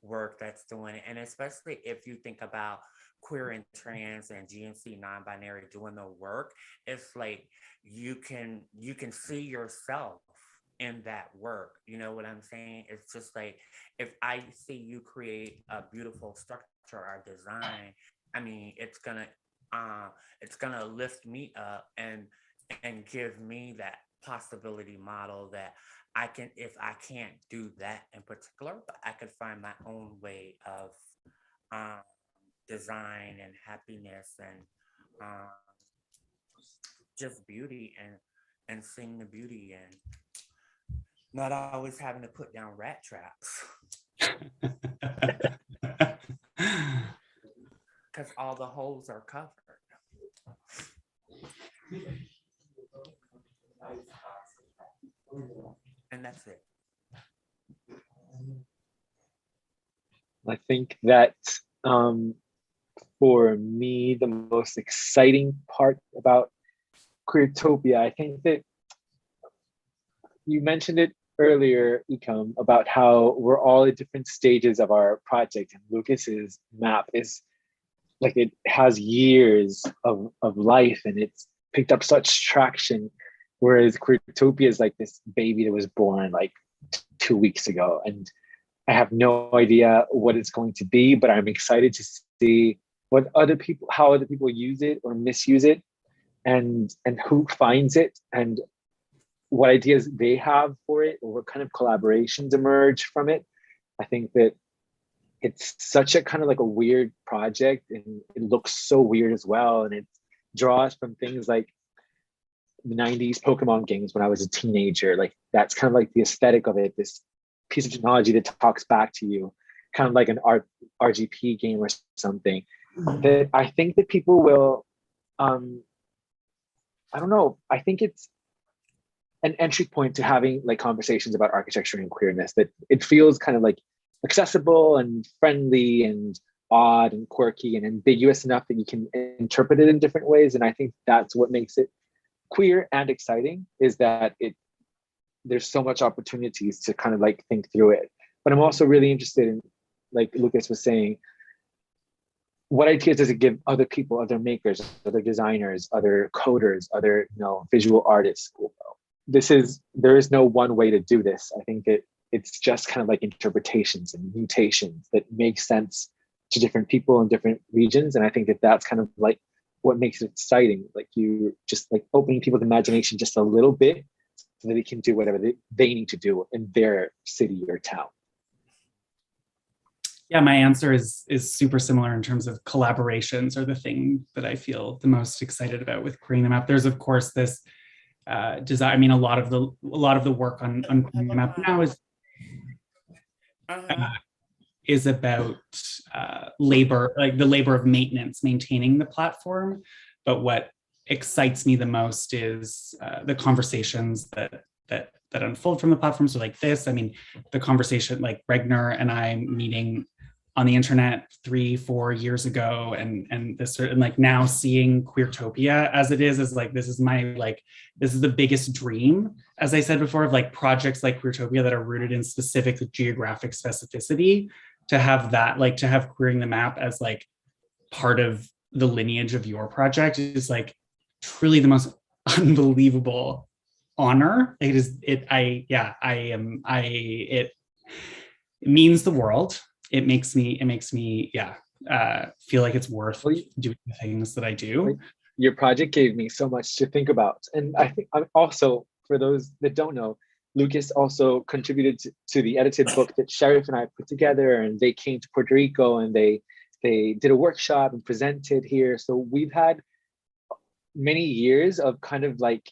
work that's doing it. And especially if you think about queer and trans and GNC non-binary doing the work, it's like you can see yourself in that work. You know what I'm saying? It's just like if I see you create a beautiful structure or design, I mean, it's gonna lift me up and give me that possibility model that I can, if I can't do that in particular, but I could find my own way of design and happiness and just beauty and seeing the beauty and not always having to put down rat traps. Because all the holes are covered. And that's it. I think that for me, the most exciting part about Queertopia, I think that you mentioned it earlier, Ecom, about how we're all at different stages of our project, and Lucas's map is like, it has years of life and it's picked up such traction, whereas Queertopia is like this baby that was born like 2 weeks ago, and I have no idea what it's going to be, but I'm excited to see how other people use it or misuse it, and who finds it, and what ideas they have for it, or what kind of collaborations emerge from it. I think that it's such a kind of like a weird project, and it looks so weird as well, and it draws from things like 90s Pokemon games when I was a teenager. Like that's kind of like the aesthetic of it, this piece of technology that talks back to you, kind of like an RGP game or something. That I think that people will, I don't know, I think it's an entry point to having like conversations about architecture and queerness, that it feels kind of like accessible and friendly and odd and quirky and ambiguous enough that you can interpret it in different ways. And I think that's what makes it queer and exciting, is that there's so much opportunities to kind of like think through it. But I'm also really interested in, like Lucas was saying, what ideas does it give other people, other makers, other designers, other coders, other visual artists? There is no one way to do this. I think it's just kind of like interpretations and mutations that make sense to different people in different regions. And I think that's kind of like what makes it exciting. Like you just like opening people's imagination just a little bit so that they can do whatever they need to do in their city or town. Yeah, my answer is super similar in terms of collaborations are the thing that I feel the most excited about with Queering the Map. There's of course this design. I mean, a lot of the work on Queering the Map now is about labor, like the labor of maintenance, maintaining the platform. But what excites me the most is the conversations that unfold from the platform. So like this, I mean, the conversation like Regner and I meeting on the internet 3-4 years ago, and this sort of like now seeing Queertopia as it is like, this is the biggest dream, as I said before, of like projects like Queertopia that are rooted in specific geographic specificity, to have that, like to have Queering the Map as like part of the lineage of your project is like truly the most unbelievable honor. It means the world. It makes me feel like it's worth doing the things that I do. Your project gave me so much to think about. And I think I'm also, for those that don't know, Lucas also contributed to the edited book that Sheriff and I put together, and they came to Puerto Rico and they did a workshop and presented here. So we've had many years of kind of like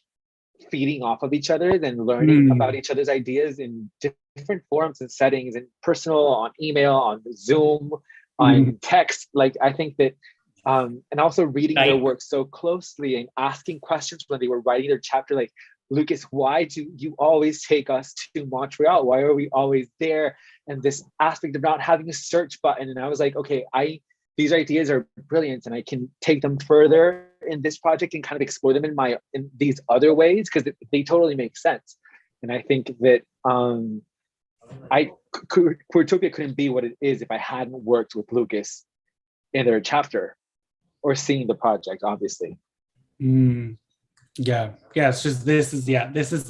feeding off of each other, then learning about each other's ideas in different forms and settings, and personal, on email, on Zoom, on text. Like I think that, and also reading their work so closely and asking questions when they were writing their chapter, like, Lucas, why do you always take us to Montreal? Why are we always there? And this aspect of not having a search button. And I was like, okay, these ideas are brilliant, and I can take them further in this project and kind of explore them in these other ways, because they totally make sense. And I think that Queertopia couldn't be what it is if I hadn't worked with Lucas in their chapter or seen the project, obviously. Yeah, it's just this is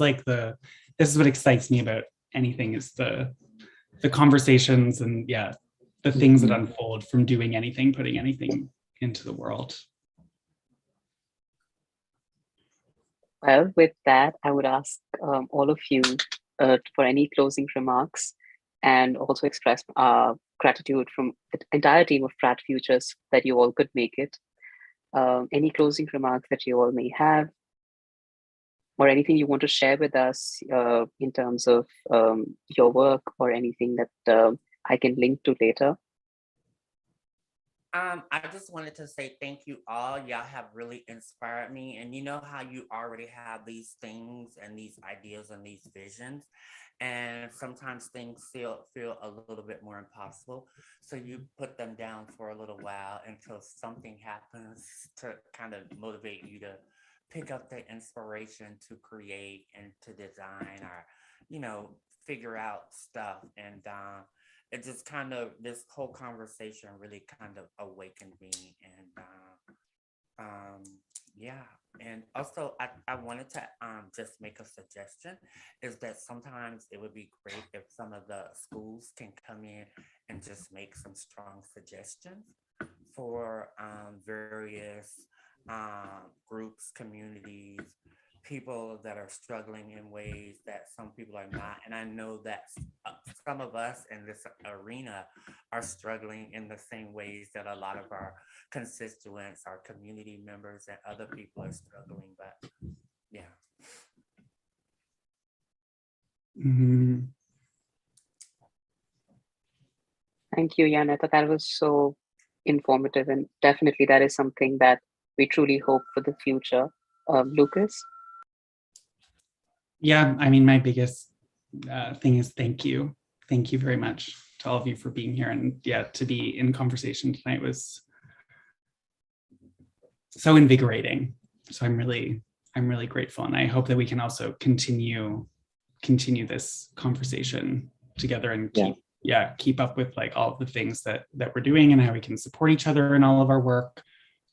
what excites me about anything, is the conversations and the things that unfold from doing anything, putting anything into the world. Well, with that, I would ask all of you for any closing remarks, and also express gratitude from the entire team of Pratt Futures that you all could make it. Any closing remarks that you all may have, or anything you want to share with us in terms of your work, or anything that I can link to later. I just wanted to say thank you all. Y'all have really inspired me. And you know how you already have these things and these ideas and these visions, and sometimes things feel a little bit more impossible. So you put them down for a little while until something happens to kind of motivate you to pick up the inspiration to create and to design, or, figure out stuff. And it just kind of, this whole conversation really kind of awakened me. And and also I wanted to just make a suggestion, is that sometimes it would be great if some of the schools can come in and just make some strong suggestions for various groups, communities, people that are struggling in ways that some people are not. And I know that some of us in this arena are struggling in the same ways that a lot of our constituents, our community members, and other people are struggling. But yeah. Thank you, Janetta. That was so informative, and definitely that is something that we truly hope for the future. Lucas? Yeah, I mean, my biggest thing is thank you. Thank you very much to all of you for being here, and yeah, to be in conversation tonight was so invigorating. So I'm really grateful, and I hope that we can also continue this conversation together and keep up with like all of the things that we're doing and how we can support each other in all of our work.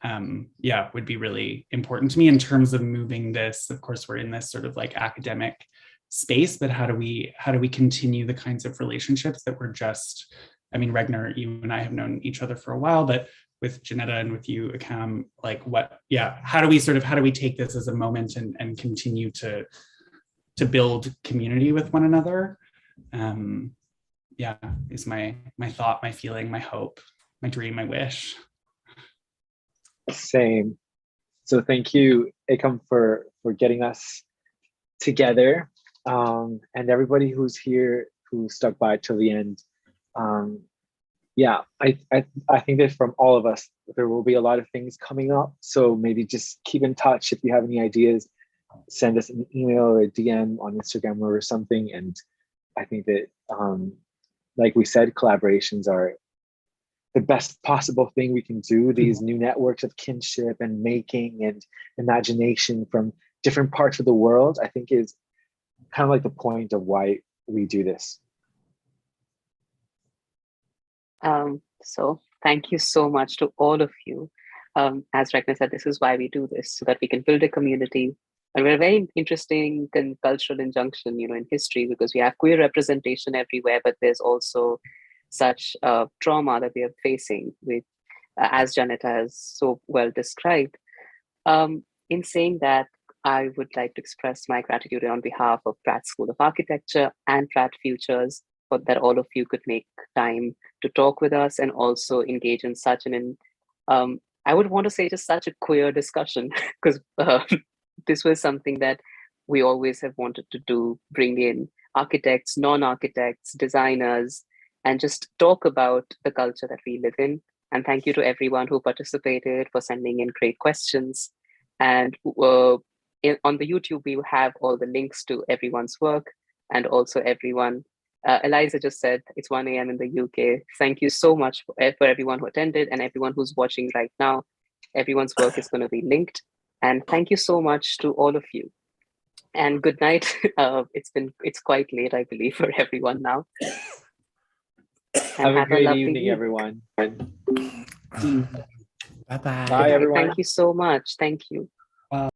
Would be really important to me in terms of moving this. Of course, we're in this sort of like academic space, but how do we continue the kinds of relationships that we're just, I mean, Regner, you and I have known each other for a while, but with Janetta and with you, Akam, like how do we take this as a moment and continue to build community with one another? Is my thought, my feeling, my hope, my dream, my wish. Same. So thank you, Akam, for getting us together, and everybody who's here, who stuck by till the end. I think that from all of us, there will be a lot of things coming up. So maybe just keep in touch. If you have any ideas, send us an email or a DM on Instagram or something. And I think that, like we said, collaborations are the best possible thing we can do. These new networks of kinship and making and imagination from different parts of the world, I think is kind of like the point of why we do this. So thank you so much to all of you. As Regner said, this is why we do this, so that we can build a community. And we're a very interesting and cultural injunction, in history, because we have queer representation everywhere, but there's also such trauma that we are facing with, as Janetta has so well described. In saying that, I would like to express my gratitude on behalf of Pratt School of Architecture and Pratt Futures, for that all of you could make time to talk with us and also engage in such I would want to say just such a queer discussion, because this was something that we always have wanted to do, bring in architects, non-architects, designers, and just talk about the culture that we live in. And thank you to everyone who participated for sending in great questions. And on the YouTube, we have all the links to everyone's work, and also everyone. Eliza just said it's 1 a.m. in the UK. Thank you so much for everyone who attended and everyone who's watching right now. Everyone's work is going to be linked. And thank you so much to all of you. And good night. It's quite late, I believe, for everyone now. Have a great evening, everyone. Bye-bye. Bye, everyone. Thank you so much. Thank you.